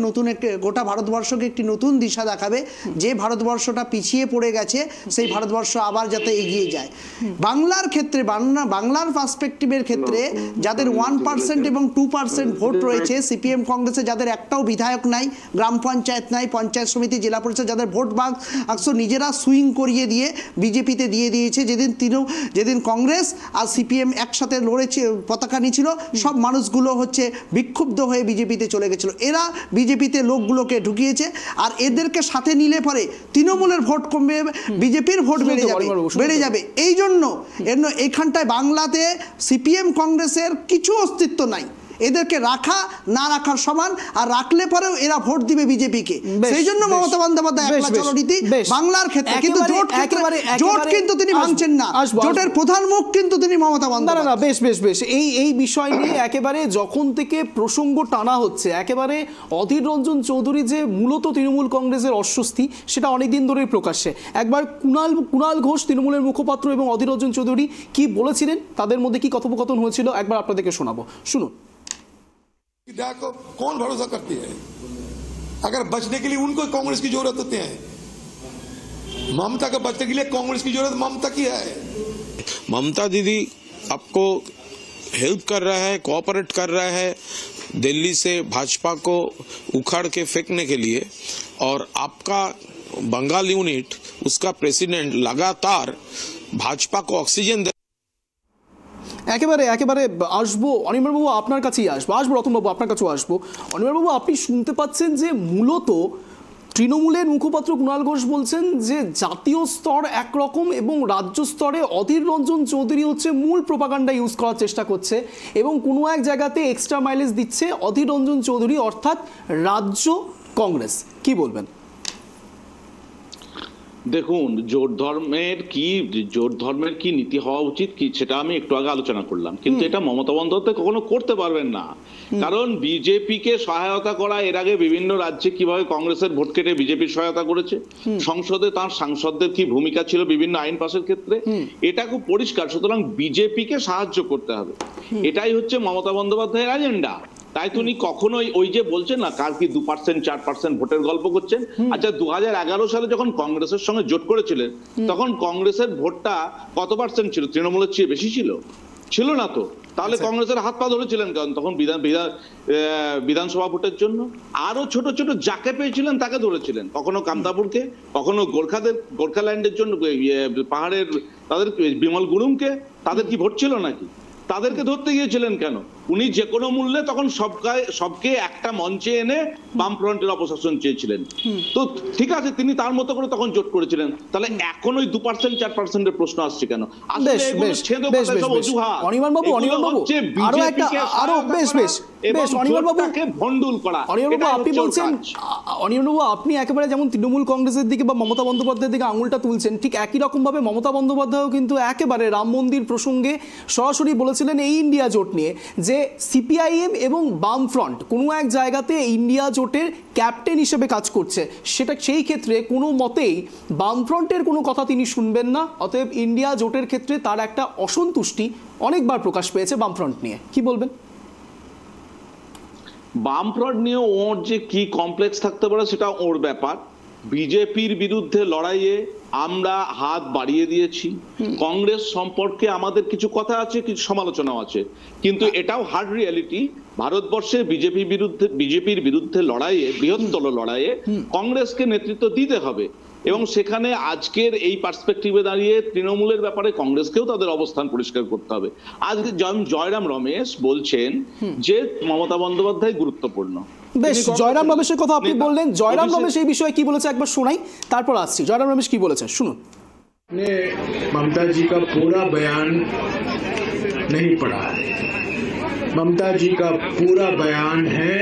গোটা ভারতবর্ষকে একটি নতুন দিশা দেখাবে, যে ভারতবর্ষটা পিছিয়ে পড়ে গেছে সেই ভারতবর্ষ আবার যাতে এগিয়ে যায়। বাংলার ক্ষেত্রে, বাংলার পার্সপেক্টিভের ক্ষেত্রে যাদের 1% এবং 2% ভোট রয়েছে, সিপিএম কংগ্রেসে যাদের একটাও বিধায়ক নাই, গ্রাম পঞ্চায়েত নাই, পঞ্চায়েত সমিতি, জেলা পরিষদ, যাদের ভোট বাক্স নিজেরা সুইং করিয়ে দিয়ে বিজেপিতে দিয়ে দিয়েছে। যেদিন কংগ্রেস আর সিপিএম একসাথে লড়েছে, পতাকা নিয়েছিল, সব মানুষগুলো হচ্ছে বিক্ষুব্ধ হয়ে বিজেপিতে চলে গেছিল। এরা বিজেপিতে লোকগুলোকে ঢুকিয়েছে, আর এদেরকে সাথে নিলে পরে তৃণমূলের ভোট কমবে, বিজেপির ভোট বেড়ে যাবে। এই জন্য এখানটায় বাংলাতে সিপিএম কংগ্রেসের কিছু অস্তিত্ব নাই। এদেরকে রাখা না রাখার সমান, আর রাখলে পরেও এরা ভোট দিবে বিজেপিকে। সেই জন্য মমতা বন্দ্যোপাধ্যায় একলা চলো নীতি বাংলার ক্ষেত্রে, কিন্তু জোট কিন্তু তিনি ভাঙছেন না, জোটের প্রধান মুখ কিন্তু তিনি মমতা বন্দ্যোপাধ্যায়। বেশ এই বিষয় নিয়ে একেবারে যখন থেকে প্রসঙ্গ টানা হচ্ছে, একেবারে অধীর রঞ্জন চৌধুরী যে মূলত তৃণমূল কংগ্রেসের অস্বস্তি, সেটা অনেকদিন ধরেই প্রকাশ্যে। একবার কুণাল ঘোষ, তৃণমূলের মুখপাত্র, এবং অধীর রঞ্জন চৌধুরী কি বলেছিলেন, তাদের মধ্যে কি কথোপকথন হয়েছিল, একবার আপনাদেরকে শোনাবো, শুনুন। को कौन भरोसा करती है? अगर बचने के लिए उनको कांग्रेस की जरूरत होती है। ममता का बचने के लिए कांग्रेस की जरूरत ममता की है। ममता दीदी आपको हेल्प कर रहा है, कोऑपरेट कर रहा है दिल्ली से भाजपा को उखाड़ के फेंकने के लिए, और आपका बंगाल यूनिट, उसका प्रेसिडेंट लगातार भाजपा को ऑक्सीजन একেবারে আসবো অনির্বাণ বাবু, আপনার কাছেই আসবো রতন বাবু, আপনার কাছেও আসবো। অনির্বাণ বাবু, আপনি শুনতে পাচ্ছেন যে মূলত তৃণমূলের মুখপাত্র কুণাল ঘোষ বলছেন যে জাতীয় স্তর একরকম এবং রাজ্য স্তরে অধীর রঞ্জন চৌধুরী হচ্ছে মূল প্রোপাগান্ডা ইউজ করার চেষ্টা করছে এবং কোনো এক জায়গাতে এক্সট্রা মাইলেজ দিচ্ছে অধীর রঞ্জন চৌধুরী অর্থাৎ রাজ্য কংগ্রেস। কি বলবেন? দেখুন, জোট ধর্মের কি নীতি হওয়া উচিত কি সেটা আমি একটু আগে আলোচনা করলাম, কিন্তু এটা মমতা বন্দ্যোপাধ্যায় কখনো করতে পারবেন না। কারণ বিজেপিকে সহায়তা করা, এর আগে বিভিন্ন রাজ্যে কিভাবে কংগ্রেসের ভোট কেটে বিজেপির সহায়তা করেছে, সংসদে তার সাংসদদের কি ভূমিকা ছিল বিভিন্ন আইন পাশের ক্ষেত্রে, এটা খুব পরিষ্কার। সুতরাং বিজেপিকে সাহায্য করতে হবে, এটাই হচ্ছে মমতা বন্দ্যোপাধ্যায়ের এজেন্ডা। তাই তিনি কখনোই ওই যে বলছেন না কার কি 2% 4% ভোটের গল্প করছেন। আচ্ছা, 2011 সালে যখন কংগ্রেসের সঙ্গে জোট করেছিলেন তখন কংগ্রেসের ভোটটা কত পার্সেন্ট ছিল? তৃণমূলের চেয়ে বেশি ছিল না তো? তাহলে কংগ্রেসের হাত পা ধরেছিলেন কারণ তখন বিধানসভা ভোটের জন্য আরো ছোট ছোট যাকে পেয়েছিলেন তাকে ধরেছিলেন, কখনো কামতাপুরকে, কখনো গোর্খাল্যান্ডের জন্য পাহাড়ের তাদের বিমল গুরুমকে, তাদের কি ভোট ছিল নাকি? তাদেরকে ধরতে গিয়েছিলেন কেন? উনি যে কোনো মূল্যে তখন সবকে একটা মঞ্চে এনে বামফ্রন্টের অপশাসন চেয়েছিলেন। তো ঠিক আছে, তিনি তার মতো করে তখন জোট করেছিলেন। তাহলে এখন ওই 2% 4%-এর প্রশ্ন আসছে কেন? আপনি একেবারে যেমন তৃণমূল কংগ্রেসের দিকে বা মমতা বন্দ্যোপাধ্যায়ের দিকে আঙুলটা তুলছেন, ঠিক একই রকম ভাবে মমতা বন্দ্যোপাধ্যায়ও কিন্তু একেবারে রাম মন্দির প্রসঙ্গে সরাসরি বলেছিলেন এই ইন্ডিয়া জোট নিয়ে যে সিপিআইএম এবং বামফ্রন্ট কোনো এক জায়গাতে ইন্ডিয়া জোটের ক্যাপ্টেন হিসেবে কাজ করছে, সেটা সেই ক্ষেত্রে কোনো মতেই বামফ্রন্টের কোনো কথা তিনি শুনবেন না। অতএব ইন্ডিয়া জোটের ক্ষেত্রে তার একটা অসন্তুষ্টি অনেকবার প্রকাশ পেয়েছে বামফ্রন্ট নিয়ে। কি বলবেন? বামফ্রন্ট নিয়ে ওর যে কি কমপ্লেক্স থাকতে পারে সেটা ওর ব্যাপার। বিজেপির বিরুদ্ধে লড়াইয়ে আমরা হাত বাড়িয়ে দিয়েছি। কংগ্রেস সম্পর্কে আমাদের কিছু কথা আছে, কিছু সমালোচনাও আছে, কিন্তু এটাও হার্ড রিয়ালিটি। ভারতবর্ষে বিজেপির বিরুদ্ধে লড়াইয়ে, বৃহত্তর লড়াইয়ে কংগ্রেসকে নেতৃত্ব দিতে হবে এবং সেখানে আজকের এই পার্সপেক্টিভে দাঁড়িয়ে তৃণমূলের ব্যাপারে কংগ্রেসকেও তাদের অবস্থান পরিষ্কার করতে হবে। আজকে জয়রাম রমেশ বলছেন যে মমতা বন্দ্যোপাধ্যায় গুরুত্বপূর্ণ। বেশ, জয়রাম রমেশের কথা আপনি বললেন, জয়রাম রমেশ এই বিষয়ে কি বলেছে একবার শোনাই, তারপর আসছি। জয়রাম রমেশ কি বলেছে শুনুন। ममता जी का पूरा बयान नहीं पढ़ा है। ममता जी का पूरा बयान है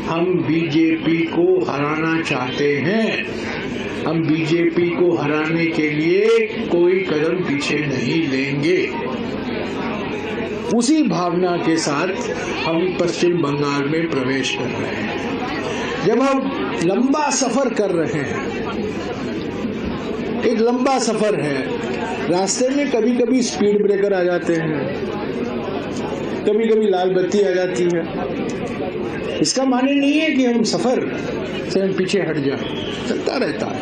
हम बीजेपी को हराना चाहते हैं, हम बीजेपी को हराने के लिए कोई कदम पीछे नहीं लेंगे। उसी भावना के साथ हम पश्चिम बंगाल में प्रवेश कर रहे हैं। जब हम लंबा सफर कर रहे हैं, एक लंबा सफर है, रास्ते में कभी कभी स्पीड ब्रेकर आ जाते हैं, कभी कभी लाल बत्ती आ जाती है। इसका माने नहीं है कि हम सफर से हम पीछे हट जाएं, चलता रहता है।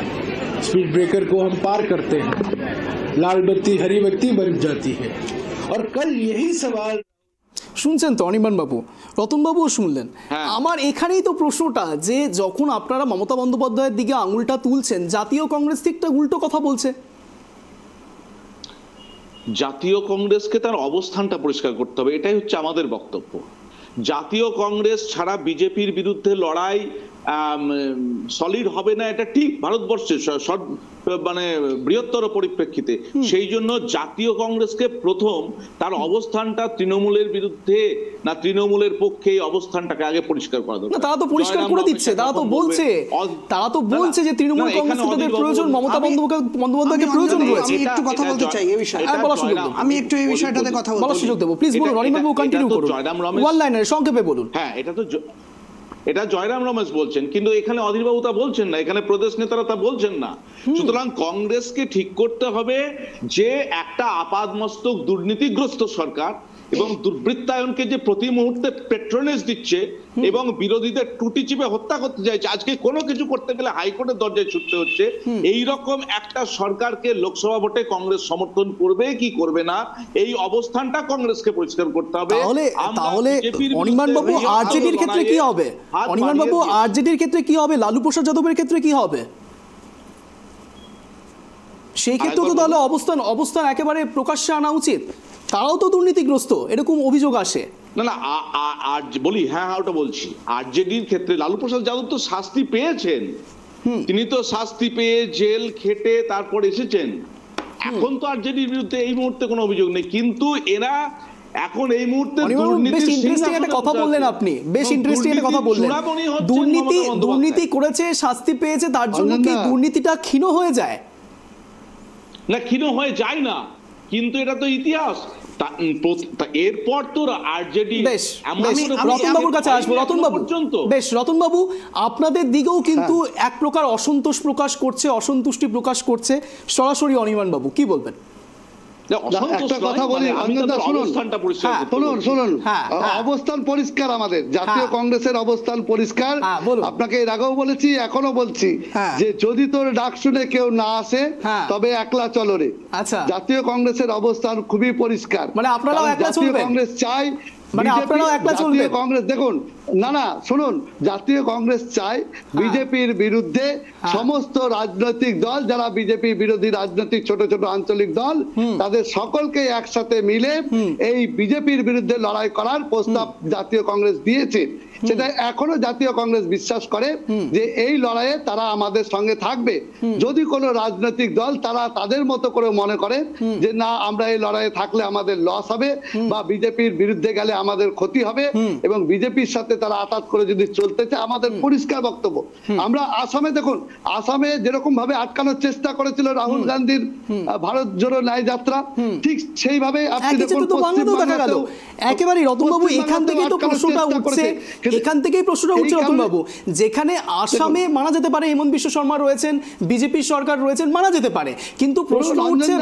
स्पीड ब्रेकर को हम पार करते हैं, लाल बत्ती हरी बत्ती बन जाती है। और कल यही सवाल শুনছেন তো অনির্বাণ বাবু, রতন বাবুও শুনলেন। আমার এখানেই তো প্রশ্নটা যে যখন আপনারা মমতা বন্দ্যোপাধ্যায়ের দিকে আঙুলটা তুলছেন, জাতীয় কংগ্রেস ঠিকটা উল্টো কথা বলছে। জাতীয় কংগ্রেসকে তার অবস্থানটা পরিষ্কার করতে হবে, এটাই হচ্ছে আমাদের বক্তব্য। জাতীয় কংগ্রেস ছাড়া বিজেপির বিরুদ্ধে লড়াই সলিড হবে না, এটা ঠিক ভারতবর্ষের মানে বৃহত্তর পরিপ্রেক্ষিতে। সেই জন্য জাতীয় কংগ্রেসকে প্রথম তার অবস্থানটা তৃণমূলের বিরুদ্ধে না তৃণমূলের পক্ষে এই অবস্থানটাকে আগে পরিষ্কার করা দরকার। তারা তো পরিষ্কার করে দিচ্ছে, তারা তো বলছে যে তৃণমূল কংগ্রেসকে তাদের প্রয়োজন, মমতা বন্দ্যোপাধ্যায়কে প্রয়োজন রয়েছে। আমি একটু কথা বলতে চাই এই বিষয়ে, আমি একটু এই বিষয়টাতে কথা বলতে বলার সুযোগ দেব, প্লিজ বলুন অনির্বাণ বাবু, কন্টিনিউ করুন, ওয়ান লাইনারে সংক্ষেপে বলুন। হ্যাঁ, এটা জয়রাম রমেশ বলছেন, কিন্তু এখানে অধীরবাবু তা বলছেন না, এখানে প্রদেশ নেতারা তা বলছেন না। সুতরাং কংগ্রেসকে ঠিক করতে হবে যে একটা আপাদমস্তক দুর্নীতিগ্রস্ত সরকার এবং দুর্বৃত্তায়নকে যে প্রতি মুহূর্তে পেট্রোনেজ দিচ্ছে এবং বিরোধীদের টুটি চিপে হত্যা করতে চাইছে, আজকে কোনো কিছু করতে গেলে হাইকোর্টের দরজায় ছুটতে হচ্ছে, এই রকম একটা সরকারকে লোকসভা ভোটে কংগ্রেস সমর্থন করবে কি করবে না, এই অবস্থানটা কংগ্রেসকে পরিষ্কার করতে হবে। তাহলে অনির্বাণ বাবু আরজেডির ক্ষেত্রে কি হবে? অনির্বাণ বাবু আরজেডির ক্ষেত্রে কি হবে? লালু প্রসাদ যাদবের ক্ষেত্রে কি হবে? সেই ক্ষেত্রে তো তাহলে অবস্থান একেবারে প্রকাশ্যে আনা উচিত। তারাও তো দুর্নীতিগ্রস্ত, এরকম অভিযোগ আসে। না বলি, হ্যাঁ ওটা বলছি। আরজেডির ক্ষেত্রে লালু প্রসাদ যাদব তো শাস্তি পেয়েছেন, তিনি তো শাস্তি পেয়ে জেল খেটে তারপর এসেছেন। এখন তো আরজেডির বিরুদ্ধে এই মুহূর্তে কোনো অভিযোগ নেই, কিন্তু এরা এখন এই মুহূর্তে কথা বললেন আপনি, বেশ ইন্টারেস্টিং একটা কথা বললেন, দুর্নীতি করেছে, শাস্তি পেয়েছে, তার জন্য কি দুর্নীতিটা ক্ষীণ হয়ে যায়? না, ক্ষীণ হয়ে যায় না, কিন্তু এটা তো ইতিহাস। এরপর তো আরজেডি রতনবাবুর কাছে আসবো। রতনবাবু, আপনাদের দিকেও কিন্তু এক প্রকার অসন্তোষ প্রকাশ করছে, অসন্তুষ্টি প্রকাশ করছে সরাসরি অনির্বাণ বাবু, কি বলবেন? একটা কথা বলি, শুনুন, অবস্থান পরিষ্কার, আমাদের জাতীয় কংগ্রেসের অবস্থান পরিষ্কার। আপনাকে এর আগেও বলেছি, এখনো বলছি যে যদি তোর ডাক শুনে কেউ না আসে তবে একলা চলো রে। জাতীয় কংগ্রেসের অবস্থান খুবই পরিষ্কার, মানে আপনারাও একলা চলবেন? জাতীয় কংগ্রেস চাই, মানে আপনারাও একলা চলবেন? কংগ্রেস দেখুন, না শুনুন, জাতীয় কংগ্রেস চাই বিজেপির বিরুদ্ধে সমস্ত রাজনৈতিক দল যারা বিজেপি বিরোধী রাজনৈতিক ছোট ছোট আঞ্চলিক দল, তাদের সকলকে একসাথে মিলে এই বিজেপির বিরুদ্ধে লড়াই করার প্রস্তাব জাতীয় কংগ্রেস দিয়েছে। সেটা এখনো জাতীয় কংগ্রেস বিশ্বাস করে যে এই লড়াইয়ে তারা আমাদের সঙ্গে থাকবে। যদি কোনো রাজনৈতিক দল তারা তাদের মতো করে মনে করে যে না, আমরা এই লড়াইয়ে থাকলে আমাদের লস হবে বা বিজেপির বিরুদ্ধে গেলে আমাদের ক্ষতি হবে এবং বিজেপির সাথে তারা আঘাত করে যদি চলতে চায়, আমাদের পরিষ্কার বক্তব্য। আমরা আসামে দেখুন, আসামে যেরকম ভাবে আটকানোর চেষ্টা করেছিল রাহুল গান্ধীর ভারত জোড়ো ন্যায় যাত্রা, ঠিক সেইভাবে আপনি দেখুন একেবারে। রতনবাবু, এখান থেকেই তো প্রশ্নটা উঠছে, রতনবাবু, যেখানে আসামে মানা যেতে পারে, হেমন্ত বিশ্ব শর্মা রয়েছেন, বিজেপি সরকার রয়েছেন, মানা যেতে পারে, কিন্তু প্রশ্ন উঠছে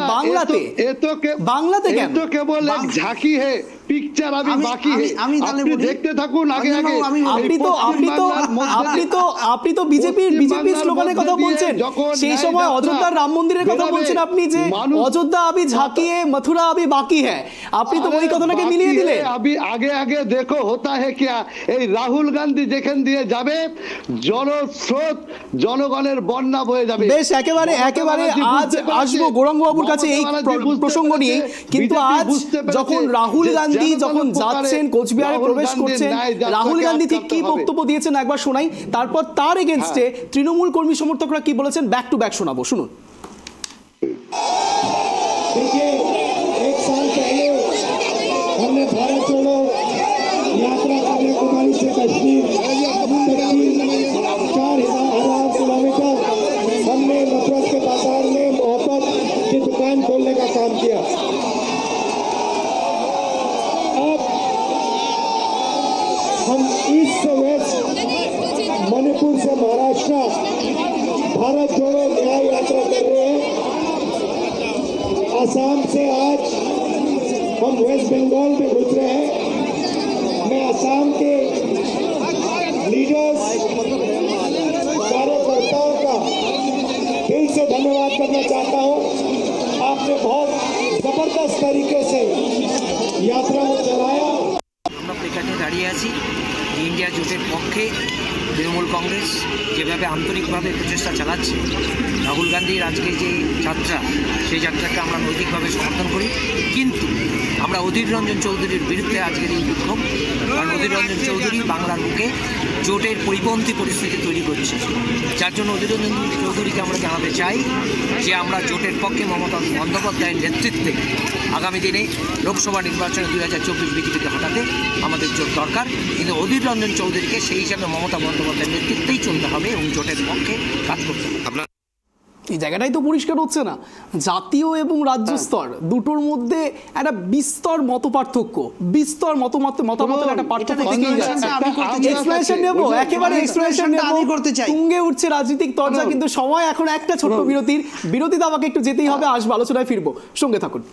বাংলাতে কেন? কেবল এক ঝাঁকি হে পিকচার, আমি বাকি হে, আপনি দেখতে থাকুন আগে আগে। আপনি তো বিজেপির স্লোগানের কথা বলছেন, সেই সময় অযোধ্যার রাম মন্দিরের কথা বলছেন আপনি, যে অযোধ্যা আবি ঝাঁকি হে, মথুরা আবি বাকি হে, আপনি তো ওই কথাটাকে মিলিয়ে দিলেন। আগে আগে দেখো হোতা হে কিয়া। এই রাহুল গান্ধী যেখান দিয়ে যাবে জনস্রোত, জনগণের বন্যা বয়ে যাবে। বেশ, একেবারে আজ আসবো গৌরাঙ্গবাবুর কাছে এই প্রসঙ্গ নিয়ে, কিন্তু আজ যখন রাহুল গান্ধী যখন যাচ্ছেন কোচবিহারে প্রবেশ করছেন, রাহুল গান্ধী ঠিক কি বক্তব্য দিয়েছেন একবার শোনাই, তারপর তার এগেনস্টে তৃণমূল কর্মী সমর্থকরা কি বলেছেন ব্যাক টু ব্যাক শোনাবো, শুনুন। एक साल पहले हमने भारत जोड़ो यात्रा कन्याकुमारी से कश्मीर 4,000 किलोमीटर हमने नफरत के बाजार में मोहब्बत की दुकान खोलने का काम किया। अब हम ईस्ट से वेस्ट, मणिपुर से महाराष्ट्र भारत जोड़ो न्याय यात्रा कर रहे हैं। आसाम से आज हम वेस्ट बंगाल में घुस रहे हैं। मैं आसाम के लीडर्स, कार्यकर्ताओं का दिल से धन्यवाद करना चाहता हूं। आपने बहुत जबरदस्त तरीके से यात्रा को चलाया। আমরা প্রেক্ষাপটে দাঁড়িয়ে আছি ইন্ডিয়া জোটের পক্ষে। তৃণমূল কংগ্রেস যেভাবে আন্তরিকভাবে প্রচেষ্টা চালাচ্ছে, রাহুল গান্ধীর আজকে যে যাত্রা, সেই যাত্রাকে আমরা নৈতিকভাবে সমর্থন করি, কিন্তু আমরা অধীর রঞ্জন চৌধুরীর বিরুদ্ধে আজকের এই বিক্ষোভ। কারণ অধীর রঞ্জন চৌধুরী বাংলার বুকে জোটের পরিপন্থী পরিস্থিতি তৈরি করছে, যার জন্য অধীর রঞ্জন চৌধুরীকে আমরা জানাতে চাই যে আমরা জোটের পক্ষে মমতা বন্দ্যোপাধ্যায়ের নেতৃত্বে আগামী দিনে লোকসভা নির্বাচনে 2024 বিজেপিকে হটাতে আমাদের জোট দরকার, কিন্তু অধীর রঞ্জন চৌধুরীকে সেই হিসাবে মমতা বন্দ্যোপাধ্যায়ের নেতৃত্বেই চলতে হবে এবং জোটের পক্ষে কাজ করতে হবে। এই জায়গাটাই তো পরিষ্কার হচ্ছে না, জাতীয় এবং রাজ্য স্তর দুটোর মধ্যে একটা বিস্তর মতপার্থক্য, বিস্তর মতামতের একটা পার্থক্য থেকেই যাচ্ছে। এক্সপ্লেনেশন নেব, একেবারে এক্সপ্লেনেশন নেব, তুঙ্গে উঠছে রাজনৈতিক তরজা, কিন্তু সময় এখন একটা ছোট্ট বিরতিতে আমাকে একটু যেতেই হবে, আসবো, আলোচনায় ফিরবো, সঙ্গে থাকুন।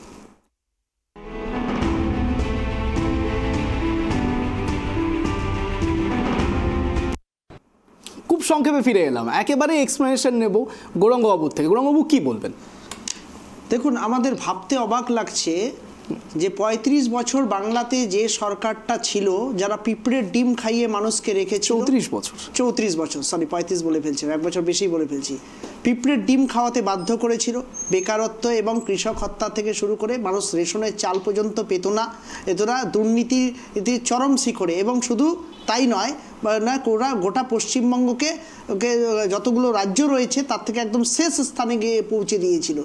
খুব সংক্ষেপে ফিরে এলাম, একেবারে এক্সপ্লেনেশন নেব গৌরাঙ্গবাবুর থেকে। গৌরাঙ্গবাবু কি বলবেন? দেখুন, আমাদের ভাবতে অবাক লাগছে যে 35 বছর বাংলাতে যে সরকারটা ছিল, যারা পিঁপড়ের ডিম খাইয়ে মানুষকে রেখেছে, 34 বছর, সরি 35 বলে ফেলছি, এক বছর বেশি বলে ফেলছি, পিঁপড়ের ডিম খাওয়াতে বাধ্য করেছিল, বেকারত্ব এবং কৃষক হত্যা থেকে শুরু করে মানুষ রেশনের চাল পর্যন্ত পেত না, দুর্নীতির চরম শিখরে। এবং শুধু তাই নয়, না ওরা গোটা পশ্চিমবঙ্গকে যতগুলো রাজ্য রয়েছে তার থেকে একদম শেষ স্থানে গিয়ে পৌঁছে দিয়েছিল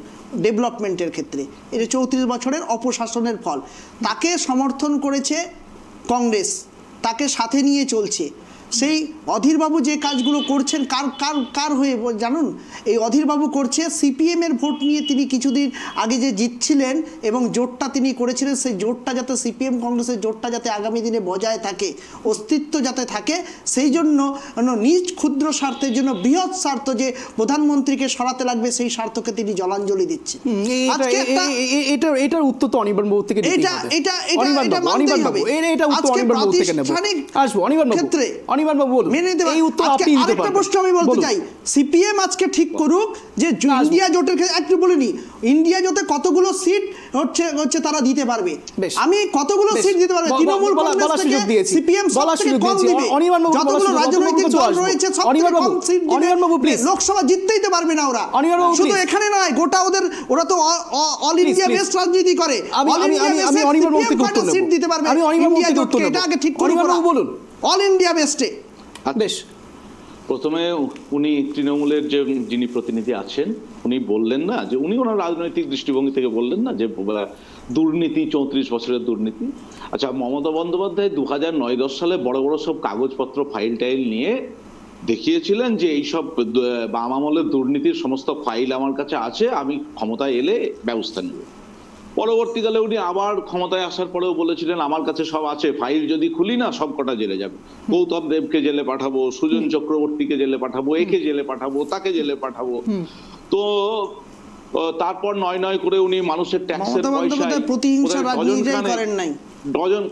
ডেভেলপমেন্টের ক্ষেত্রে। এটা 34 বছরের অপশাসনের ফল। তাকে সমর্থন করেছে কংগ্রেস, তাকে সাথে নিয়ে চলছে। সেই অধীরবাবু যে কাজগুলো করছেন কার কার কার হয়ে জানুন, এই অধীরবাবু করছে সিপিএমের ভোট নিয়ে। তিনি কিছুদিন আগে যে জিতছিলেন এবং জোটটা তিনি করেছিলেন, সেই জোটটা যাতে সিপিএম কংগ্রেসের জোটটা যাতে আগামী দিনে বজায় থাকে, অস্তিত্ব যাতে থাকে, সেই জন্য নিজ ক্ষুদ্র স্বার্থের জন্য বৃহৎ স্বার্থ যে প্রধানমন্ত্রীকে সরাতে লাগবে সেই স্বার্থকে তিনি জলাঞ্জলি দিচ্ছেন। এটার উত্তর তো অনির্বাণ বাবু থেকে এটা এটা এটা মানতেই হবে। আজকে প্রাতিষ্ঠানিক ক্ষেত্রে আরেকটা প্রশ্ন আমি বলতে চাই, সিপিএম আজকে ঠিক করুক যে ইন্ডিয়া জোটের একটু বলিনি, ইন্ডিয়া জোটে কতগুলো সিট হচ্ছে তারা দিতে পারবে। আমি কতগুলো সিট দিতে পারবে তৃণমূল কংগ্রেস থেকে সিপিএম সবথেকে কম দিবে। যতগুলো রাজনৈতিক দল রয়েছে সবথেকে কম সিট দিবে। লোকসভা জিততেই তো পারবে না ওরা। শুধু এখানে নয়, গোটা ওরা তো অল ইন্ডিয়া বেস্ট রাজনীতি করে। অল ইন্ডিয়া বেস্ট সিট দিতে পারবে ইন্ডিয়া জোটকে, এটা আগে ঠিক করুন। বলুন অল ইন্ডিয়া বেস্টে। বেশ, প্রথমে উনি তৃণমূলের যে যিনি প্রতিনিধি আছেন উনি বললেন না যে, উনি ওনার রাজনৈতিক দৃষ্টিভঙ্গি থেকে বললেন না যে দুর্নীতি 34 বছরের দুর্নীতি। আচ্ছা, মমতা বন্দ্যোপাধ্যায় 2009-10 সালে বড় বড় সব কাগজপত্র ফাইল টাইল নিয়ে দেখিয়েছিলেন যে এইসব বাম আমলের দুর্নীতির সমস্ত ফাইল আমার কাছে আছে, আমি ক্ষমতায় এলে ব্যবস্থা নেব। পরবর্তীকালে উনি আবার ক্ষমতায় আসার পরেও বলেছিলেন আমার কাছে সব আছে, ফাইল যদি খুলি না সব কটা জেলে যাবে। গৌতম দেবকে জেলে পাঠাবো, সুজন চক্রবর্তীকে জেলে পাঠাবো, একে জেলে পাঠাবো, তাকে জেলে পাঠাবো। তো তারপর নয় নয় করে উনি মানুষের ট্যাক্সের ডজন,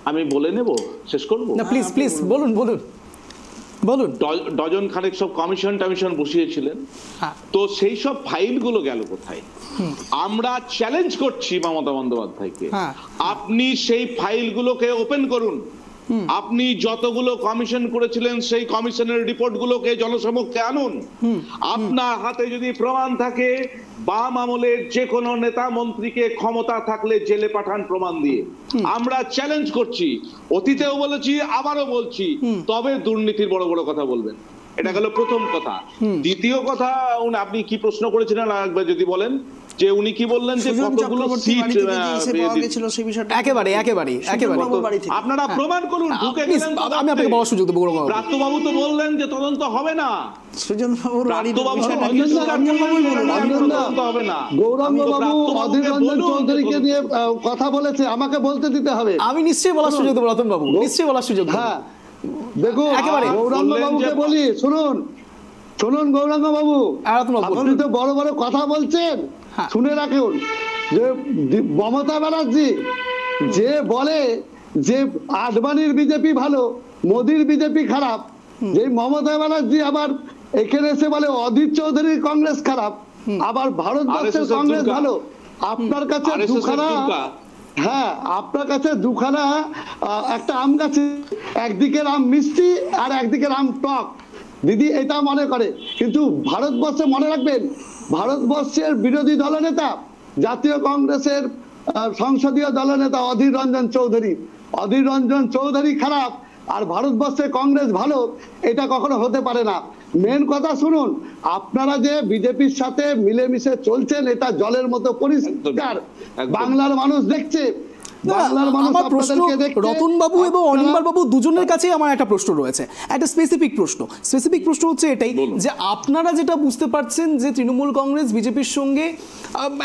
আমি বলে নেব, শেষ করবো না প্লিজ প্লিজ বলুন বলুন বলুন। ডজন খানেক সব কমিশন টমিশন বসিয়েছিলেন। তো সেই সব ফাইলগুলো গেল কোথায়? আমরা চ্যালেঞ্জ করছি মমতা বন্দ্যোপাধ্যায়কে, আপনি সেই ফাইলগুলোকে ওপেন করুন। আপনি যতগুলো কমিশন করেছিলেন সেই কমিশনের রিপোর্টগুলোকে জনসমক্ষে আনুন। আপনার হাতে যদি প্রমাণ থাকে, বাম আমলের যে কোনো নেতা মন্ত্রীকে ক্ষমতা থাকলে জেলে পাঠান প্রমাণ দিয়ে। আমরা চ্যালেঞ্জ করছি, অতীতেও বলেছি আবারও বলছি, তবে দুর্নীতির বড় বড় কথা বলবেন। এটা গেল প্রথম কথা। দ্বিতীয় কথা, আপনি কি প্রশ্ন করেছিলেন একবার যদি বলেন, যে উনি কি বললেন যে কতগুলো সিট একেবারে একেবারে একেবারে আপনারা প্রমাণ করুন। ঢুকে গেলেন, আমি আপনাকে বড় সুযোগ দেব। ব্রাত্যবাবু তো বললেন যে তদন্ত হবে না। সুজন বাবুর বাড়ি হবে না। গৌরাঙ্গ বাবু অধীর রঞ্জন চৌধুরীকে নিয়ে কথা বলেছে, আমাকে বলতে দিতে হবে। আমি নিশ্চয়ই বলার সুযোগ দেব রতন বাবু, নিশ্চয়ই বলার সুযোগ। হ্যাঁ দেখুন, গৌরাঙ্গ বাবুকে বলি, শুনুন শুনুন গৌরাঙ্গ বাবু, আপনি তো বড় বড় কথা বলছেন, শুনে রাখুন যে মমতা ব্যানার্জি যে বলে যে আডবাণীর বিজেপি ভালো, মোদির বিজেপি খারাপ, যে মমতা ব্যানার্জি আবার এখানে এসে বলে অধীর চৌধুরীর কংগ্রেস খারাপ, আবার ভারতবর্ষের কংগ্রেস ভালো। আপনার কাছে দুখানা, হ্যাঁ আপনার কাছে দুখানা একটা আম গাছে, একদিকের আম মিষ্টি আর একদিকের আম টক, দিদি এটা মনে করে। কিন্তু ভারতবর্ষে মনে রাখবেন, ভারতবর্ষের বিরোধী দলনেতা জাতীয় কংগ্রেসের সংসদীয় দলনেতা অধীর রঞ্জন চৌধুরী, অধীর রঞ্জন চৌধুরী খারাপ আর ভারতবর্ষে কংগ্রেস ভালো, এটা কখনো হতে পারে না। মেন কথা শুনুন, আপনারা যে বিজেপির সাথে মিলেমিশে চলছেন এটা জলের মতো পরিষ্কার, বাংলার মানুষ দেখছে। আমার প্রশ্ন রতন বাবু এবং অনির্বাণ বাবু দুজনের কাছেই আমার একটা প্রশ্ন রয়েছে, একটা স্পেসিফিক প্রশ্ন হচ্ছে এটাই যে আপনারা যেটা বুঝতে পারছেন যে তৃণমূল কংগ্রেস বিজেপির সঙ্গে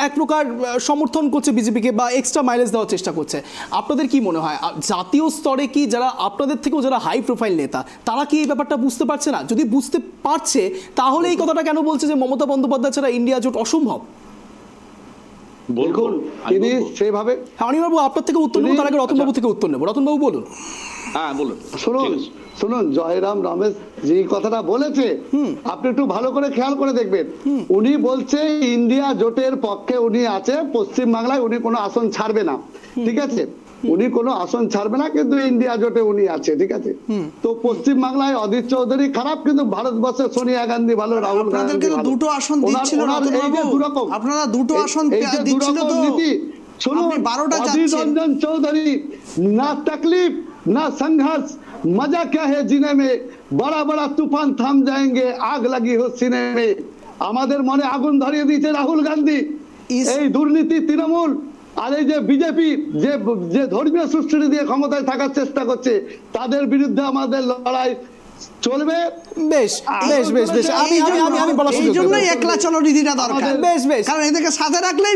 এক প্রকার সমর্থন করছে বিজেপিকে বা এক্সট্রা মাইলেজ দেওয়ার চেষ্টা করছে, আপনাদের কি মনে হয় জাতীয় স্তরে কি যারা আপনাদের থেকেও যারা হাই প্রোফাইল নেতা তারা কি এই ব্যাপারটা বুঝতে পারছে না? যদি বুঝতে পারছে তাহলে এই কথাটা কেন বলছে যে মমতা বন্দ্যোপাধ্যায় ছাড়া ইন্ডিয়া জোট অসম্ভব? বলুন তিনি সেভাবে। অনির্বাণ বাবু আপনার থেকে উত্তর নেব, তার আগে রতন বাবু থেকে উত্তর নেব। রতন বাবু বলুন। হ্যাঁ বলুন। শুনুন জয়রাম রমেশ যে কথাটা বলেছে আপনি একটু ভালো করে খেয়াল করে দেখবেন। উনি বলছে ইন্ডিয়া জোটের পক্ষে উনি আছে, পশ্চিম বাংলায় উনি কোনো আসন ছাড়বে না, ঠিক আছে, উনি কোনো আসন ছাড়বে না, কিন্তু ইন্ডিয়া জোটে উনি আছে, ঠিক আছে। তো পশ্চিম বাংলায় অধীর চৌধুরী খারাপ, কিন্তু ভারতবর্ষে সোনিয়া গান্ধী ভালো, রাহুল গান্ধী ভালো। দুটো আসন দিচ্ছিল আপনারা, দুটো আসন দিচ্ছিল তো নীতি। শুনুন, অধীর রঞ্জন চৌধুরী না তকলিফ না সংঘর্ষ मजा क्या है जीने में, बड़ा बड़ा तूफान थाम जाएंगे, आग लगी हो सीने में। আমাদের মনে আগুন ধরিয়ে দিয়েছে রাহুল গান্ধী। এই দুর্নীতি তৃণমূল আর এই যে বিজেপি যে ধর্মীয় সুষ্ঠুতি দিয়ে ক্ষমতায় থাকার চেষ্টা করছে, তাদের বিরুদ্ধে আমাদের লড়াই চলবে। বেশ বেশ বেশ বেশ আমি বলা শুরু করব। এইজন্যই একলা চলো নীতিটা দরকার। বেশ বেশ, কারণ এদেরকে সাথে রাখলে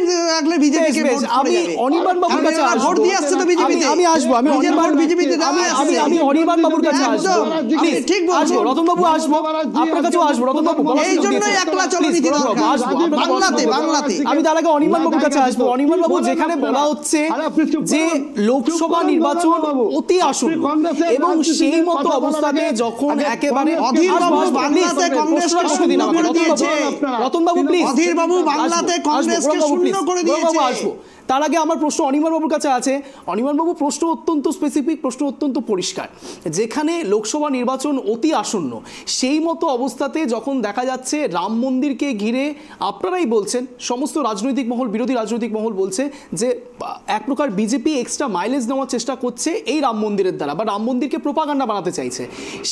বিজেপিকে ভোট করে আমি যাবে। অনির্বাণ বাবুর কাছে আসব। ভোট দিয়ে আসছে তো বিজেপিতে। আমি আসব, আমি অনির্বাণ বিজেপিতে আমি অনির্বাণ বাবুর কাছে আসব। প্লিজ ঠিক বলছো। রতন বাবু আসব, আপনার কাছেও আসব। রতন বাবু এইজন্যই একলা চলো নীতি দরকার। বাংলাতে আমি তার আগে অনির্বাণ বাবুর কাছে আসব। অনির্বাণ বাবু, যেখানে বলা হচ্ছে যে লোকসভা নির্বাচন অতি আসন্ন এবং সেই মতো অবস্থাতে যখন একেবারে রতন বাবু প্লিজ, অধীর বাবু বাংলাতে কংগ্রেসকে শূন্য করে দিয়েছে। আসবো, তার আগে আমার প্রশ্ন অনির্বাণ বাবুর কাছে আছে। অনির্বাণ বাবু, প্রশ্ন অত্যন্ত স্পেসিফিক, প্রশ্ন অত্যন্ত পরিষ্কার। যেখানে লোকসভা নির্বাচন অতি আসন্ন, সেই মতো অবস্থাতে যখন দেখা যাচ্ছে রাম মন্দিরকে ঘিরে আপনারাই বলছেন, সমস্ত রাজনৈতিক মহল, বিরোধী রাজনৈতিক মহল বলছে যে এক প্রকার বিজেপি এক্সট্রা মাইলেজ নেওয়ার চেষ্টা করছে এই রাম মন্দিরের দ্বারা, বা রাম মন্দিরকে প্রোপাগান্ডা বানাতে চাইছে।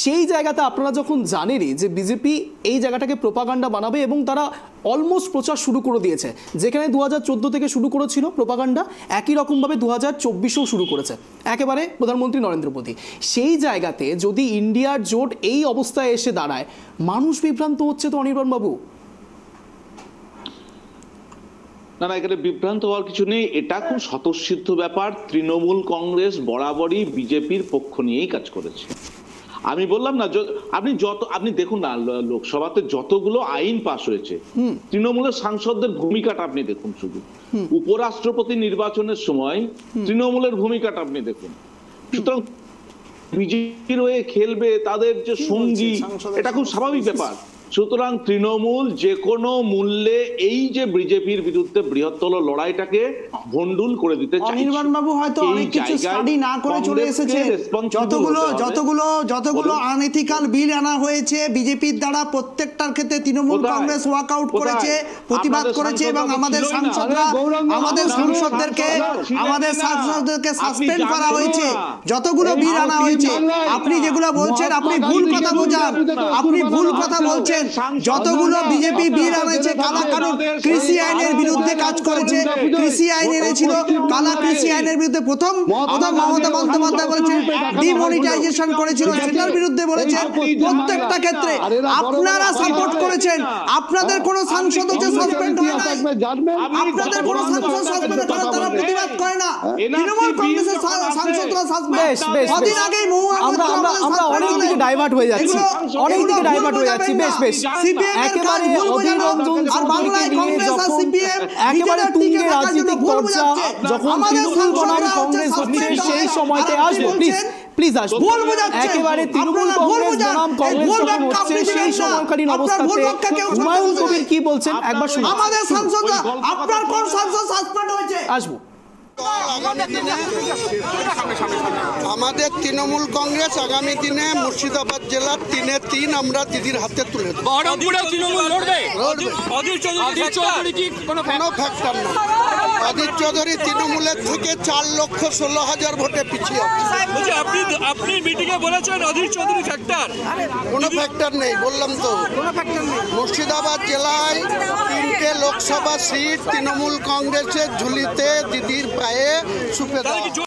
সেই জায়গাতে আপনারা যখন জানেনই যে বিজেপি এই জায়গাটাকে প্রোপাগান্ডা বানাবে এবং তারা অলমোস্ট প্রচার শুরু করে দিয়েছে, যেখানে 2014 থেকে শুরু করেছিল প্রোপাগান্ডা, একই রকমভাবে 2024-এও শুরু করেছে একেবারে প্রধানমন্ত্রী নরেন্দ্র মোদী। সেই জায়গাতে যদি ইন্ডিয়ার জোট এই অবস্থায় এসে দাঁড়ায়, মানুষ বিভ্রান্ত হচ্ছে তো অনির্বাণ বাবু। না না, এখানে বিভ্রান্ত হওয়ার কিছু নেই। এটা খুব স্বতঃসিদ্ধ ব্যাপার। তৃণমূল কংগ্রেস বরাবরই বিজেপির পক্ষ নিয়েই কাজ করেছে। আমি বললাম না, আপনি দেখুন না, লোকসভাতে যতগুলো আইন পাশ হয়েছে, তৃণমূলের সাংসদদের ভূমিকাটা আপনি দেখুন। শুধু উপরাষ্ট্রপতি নির্বাচনের সময় তৃণমূলের ভূমিকাটা আপনি দেখুন। সুতরাং বিজেপির হয়ে খেলবে তাদের যে সঙ্গী, এটা খুব স্বাভাবিক ব্যাপার। সুতরাং তৃণমূল যে কোনো মূল্যে এই যে বিজেপির বিরুদ্ধে বৃহত্তর লড়াইটাকে ভন্ডুল করে দিতে চায়। অনির্বাণ বাবু হয়তো অনেক কিছু স্টাডি না করে চলে এসেছে। যতগুলো আনএথিক্যাল বিল আনা হয়েছে বিজেপির দ্বারা, প্রত্যেকটার ক্ষেত্রে তৃণমূল কংগ্রেস ওয়াকআউট করেছে, প্রতিবাদ করেছে এবং আমাদের সাংসদদেরকে সাসপেন্ড করা হয়েছে। যতগুলো বিল আনা হয়েছে, আপনি যেগুলো বলছেন আপনি ভুল কথা বোঝান, আপনি ভুল কথা বলছেন। যতগুলো বিজেপি বিল আনেছে, কালা কানুন কৃষি আইনের বিরুদ্ধে কাজ করেছে, কৃষি আইন এনেছিল, কালা কৃষি আইনের বিরুদ্ধে প্রথম মমতা বন্দ্যোপাধ্যায় বলেছেন, ডিমনিটাইজেশন করেছিল, সেটার বিরুদ্ধে বলেছেন। প্রত্যেকটা ক্ষেত্রে আপনারা সাপোর্ট করেছেন। আপনাদের কোন সাংসদ হচ্ছে সাসপেন্ড হয় না, আপনাদের কোন সাংসদ সাসপেন্ড করে তারা প্রতিবাদ করে না। তৃণমূল কংগ্রেসের সাংসদরা সাসপেন্ড। কদিন আগেই আমরা অনেক দিকে ডাইভার্ট হয়ে যাচ্ছি, অনেক দিকে ডাইভার্ট হয়ে যাচ্ছি। বেশ বেশ, একেবারে অধীর রঞ্জন একেবারে তুঙ্গে রাজনৈতিক চর্চা যখন তৃণমূল বনাম কংগ্রেস হচ্ছে, সেই সময়তে আসবো প্লিজ আসবো। একেবারে তৃণমূল কংগ্রেস বনাম কংগ্রেস যখন হচ্ছে, সেই সময়কালীন অবস্থাতে হুমায়ুন কবির কি বলছেন একবার শুনুন। আমাদের সাংসদরা, আপনার কোন সাংসদ সাসপেন্ড হয়েছে? আসবো। আমাদের তৃণমূল কংগ্রেস আগামী দিনে মুর্শিদাবাদ জেলার 3-3 আমরা দিদির হাতে তুলে দেব। কোনো ফ্যাক্টর না। অধীর চৌধুরী তৃণমূলের থেকে 4,16,000 ভোটে পিছিয়ে আপনি মিটিংয়ে বলেছেন অধীর চৌধুরী ফ্যাক্টর। কোনো ফ্যাক্টর নেই, বললাম তো। মুর্শিদাবাদ জেলায় 3টে লোকসভা সিট তৃণমূল কংগ্রেসের ঝুলিতে দিদির পায়ে সুপে দেওয়া।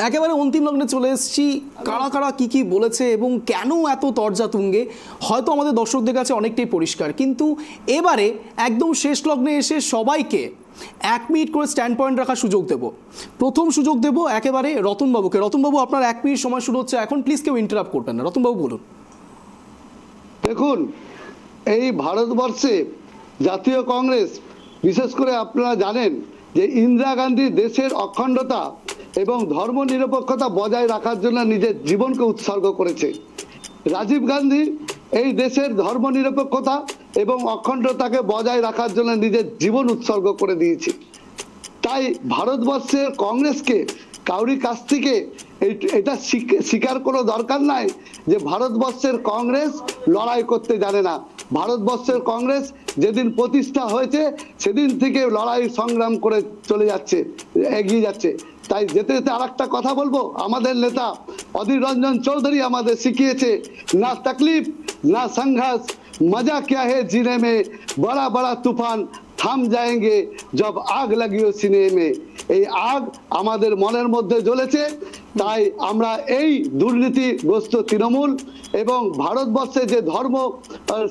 একেবারে অন্তিম লগ্নে চলে এসেছি। কারা কারা কি কি বলেছে এবং কেন এত তরজা তুঙ্গে, হয়তো আমাদের দর্শকদের কাছে অনেকটাই পরিষ্কার, কিন্তু এবারে একদম শেষ লগ্নে এসে সবাইকে 1 মিনিট করে স্ট্যান্ড পয়েন্ট রাখার সুযোগ দেব। প্রথম সুযোগ দেব একেবারে রতনবাবুকে। রতনবাবু, আপনার 1 মিনিট সময় শুরু হচ্ছে এখন, প্লিজ কেউ ইন্টারাপ্ট করবেন না। রতনবাবু বলুন। দেখুন, এই ভারতবর্ষে জাতীয় কংগ্রেস, বিশেষ করে আপনারা জানেন যে ইন্দিরা গান্ধী দেশের অখণ্ডতা এবং ধর্মনিরপেক্ষতা বজায় রাখার জন্য নিজের জীবনকে উৎসর্গ করেছে। রাজীব গান্ধী এই দেশের ধর্মনিরপেক্ষতা এবং অখণ্ডতাকে বজায় রাখার জন্য নিজের জীবন উৎসর্গ করে দিয়েছে। তাই ভারতবর্ষের কংগ্রেসকে কাউরি কাছ থেকে এটা স্বীকার কোনো দরকার নাই যে ভারতবর্ষের কংগ্রেস লড়াই করতে জানে না। ভারতবর্ষের কংগ্রেস যেদিন প্রতিষ্ঠা হয়েছে সেদিন থেকে লড়াই সংগ্রাম করে চলে যাচ্ছে, এগিয়ে যাচ্ছে। তাই যেতে যেতে আর একটা কথা বলবো, আমাদের নেতা অধীর রঞ্জন চৌধুরী আমাদের শিখিয়েছে, না তকলিফ না সংঘর্ষ, মজা क्या है जीने में, बड़ा बड़ा तूफान থাম যাएंगे जब आग लगी हो सीने में। এই আগ আমাদের মনের মধ্যে জ্বলেছে। তাই আমরা এই দুর্নীতিগ্রস্ত তৃণমূল এবং ভারতবর্ষে যে ধর্ম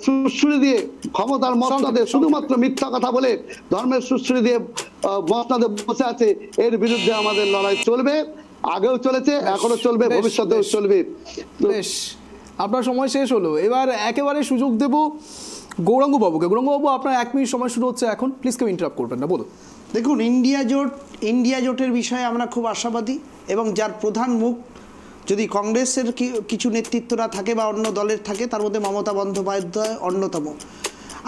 সুশ্রী দিয়ে ক্ষমতার মসনদে শুধুমাত্র মিথ্যা কথা বলে ধর্মের সুশ্রী দিয়ে মসনদে বসে আছে, এর বিরুদ্ধে আমাদের লড়াই চলবে, আগেও চলেছে, এখনো চলবে, ভবিষ্যতেও চলবে। বেশ, আপনার সময় শেষ হলো, এবার একেবারে সুযোগ দেব গৌরাঙ্গ বাবুকে। গৌরাঙ্গ বাবু, আপনার 1 মিনিট সময় শুরু হচ্ছে এখন, প্লিজ কেউ ইন্টারাপ্ট করবেন না, বলুন। দেখুন, ইন্ডিয়া জোটের বিষয়ে আমরা খুব আশাবাদী এবং যার প্রধান মুখ যদি কংগ্রেসের কিছু নেতৃত্বরা থাকে বা অন্য দলের থাকে, তার মধ্যে মমতা বন্দ্যোপাধ্যায় অন্যতম।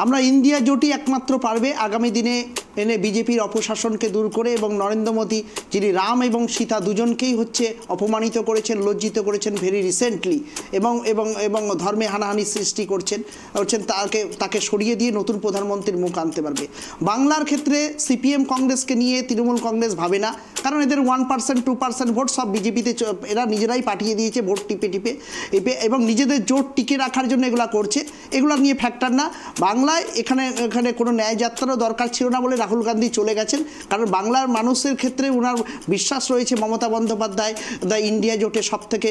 আমরা ইন্ডিয়া জোটই একমাত্র পারবে আগামী দিনে এনে বিজেপির অপশাসনকে দূর করে, এবং নরেন্দ্র মোদী যিনি রাম এবং সীতা দুজনকেই অপমানিত করেছেন, লজ্জিত করেছেন ভেরি রিসেন্টলি, এবং ধর্মে হানাহানি সৃষ্টি করছেন, তাকে সরিয়ে দিয়ে নতুন প্রধানমন্ত্রীর মুখ আনতে পারবে। বাংলার ক্ষেত্রে সিপিএম কংগ্রেসকে নিয়ে তৃণমূল কংগ্রেস ভাবে না, কারণ এদের 1% 2% ভোট সব বিজেপিতে এরা নিজেরাই পাঠিয়ে দিয়েছে, ভোট টিপে এবং নিজেদের জোট টিকে রাখার জন্য এগুলা করছে, এগুলো নিয়ে ফ্যাক্টর না। বাংলায় এখানে কোনো ন্যায়যাত্রারও দরকার ছিল না বলে রাহুল গান্ধী চলে গেছেন, কারণ বাংলার মানুষের ক্ষেত্রে ওনার বিশ্বাস রয়েছে মমতা বন্দ্যোপাধ্যায় ইন্ডিয়া জোটে সব থেকে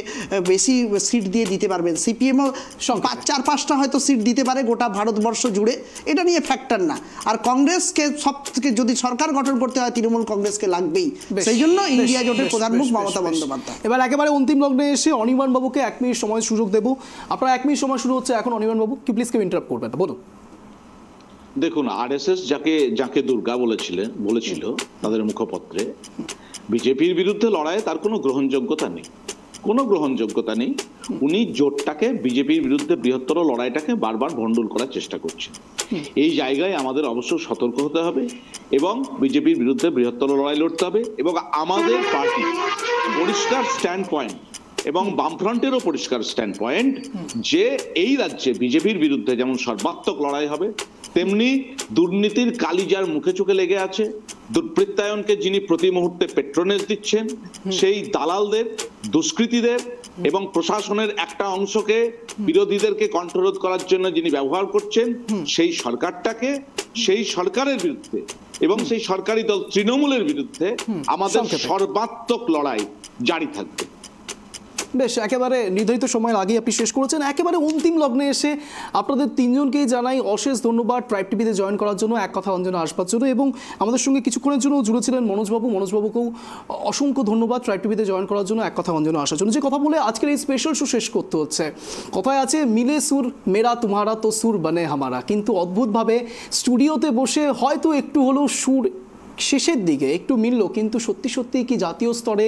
বেশি সিট দিয়ে দিতে পারবেন। সিপিএমও 4-5টা হয়তো সিট দিতে পারে গোটা ভারতবর্ষ জুড়ে, এটা নিয়ে ফ্যাক্টর না। আর কংগ্রেসকে সব থেকে যদি সরকার গঠন করতে হয় তৃণমূল কংগ্রেসকে লাগবেই, সেই জন্য ইন্ডিয়া জোটের প্রধান মুখ মমতা বন্দ্যোপাধ্যায়। এবার একেবারে অন্তিম লগ্নে এসে অনির্বাণ বাবুকে 1 মিনিট সময় সুযোগ দেব। আপনার 1 মিনিট সময় শুরু হচ্ছে এখন। অনির্বাণ বাবু, কি প্লিজ কেউ ইন্টারাপ্ট করবেন না, বলুন। দেখুন, আরএসএস যাকে দুর্গা বলেছিল তাদের মুখপত্রে, বিজেপির বিরুদ্ধে লড়াইয়ে তার কোনো গ্রহণযোগ্যতা নেই। উনি জোটটাকে, বিজেপির বিরুদ্ধে বৃহত্তর লড়াইটাকে বারবার ভণ্ডুল করার চেষ্টা করছেন। এই জায়গায় আমাদের অবশ্য সতর্ক হতে হবে এবং বিজেপির বিরুদ্ধে বৃহত্তর লড়াই লড়তে হবে, এবং আমাদের পার্টি পরিষ্কার স্ট্যান্ড পয়েন্ট এবং বামফ্রন্টেরও পরিষ্কার স্ট্যান্ড পয়েন্ট যে এই রাজ্যে বিজেপির বিরুদ্ধে যেমন সর্বাত্মক লড়াই হবে, তেমনি দুর্নীতির কালি যার মুখে চোখে লেগে আছে, দুর্বৃত্তায়নকে যিনি প্রতি মুহূর্তে পেট্রোনেজ দিচ্ছেন, সেই দালালদের, দুষ্কৃতীদের এবং প্রশাসনের একটা অংশকে বিরোধীদেরকে কণ্ঠরোধ করার জন্য যিনি ব্যবহার করছেন, সেই সরকারের বিরুদ্ধে এবং সেই সরকারি দল তৃণমূলের বিরুদ্ধে আমাদের সর্বাত্মক লড়াই জারি থাকবে। বেশ, একেবারে নির্ধারিত সময়ের আগে আপনি শেষ করেছেন। একেবারে অন্তিম লগ্নে এসে আপনাদের 3জনকেই জানাই অশেষ ধন্যবাদ ট্রাইব টিভিতে জয়েন করার জন্য, এক কথা অঞ্জনা আসবার জন্য, এবং আমাদের সঙ্গে কিছুক্ষণের জন্য জুড়েছিলেন মনোজবাবুকেও অসংখ্য ধন্যবাদ ট্রাইব টিভিতে জয়েন করার জন্য, এক কথা অঞ্জনা আসার জন্য। যে কথা বলে আজকের এই স্পেশাল শো শেষ করতে হচ্ছে, কথায় আছে মিলে সুর মেরা তুমহারা তো সুর বনে হামারা, কিন্তু অদ্ভুতভাবে স্টুডিওতে বসে হয়তো একটু হলেও সুর শেষের দিকে একটু মিলল, কিন্তু সত্যি কি জাতীয় স্তরে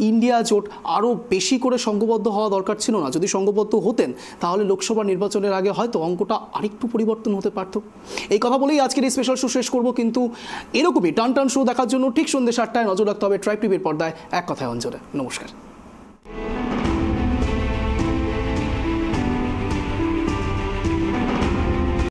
ইন্ডিয়া জোট আরও বেশি করে সংঘবদ্ধ হওয়া দরকার ছিল না? যদি সংঘবদ্ধ হতেন তাহলে লোকসভা নির্বাচনের আগে হয়তো অঙ্কটা আরেকটু পরিবর্তন হতে পারত। এই কথা বলেই আজকের এই স্পেশাল শো শেষ করব, কিন্তু এরকমই টান শো দেখার জন্য ঠিক সন্ধ্যে 7টায় নজর রাখতে হবে ট্রাইব টিভির পর্দায়। এক কথায় অঞ্জনা, নমস্কার।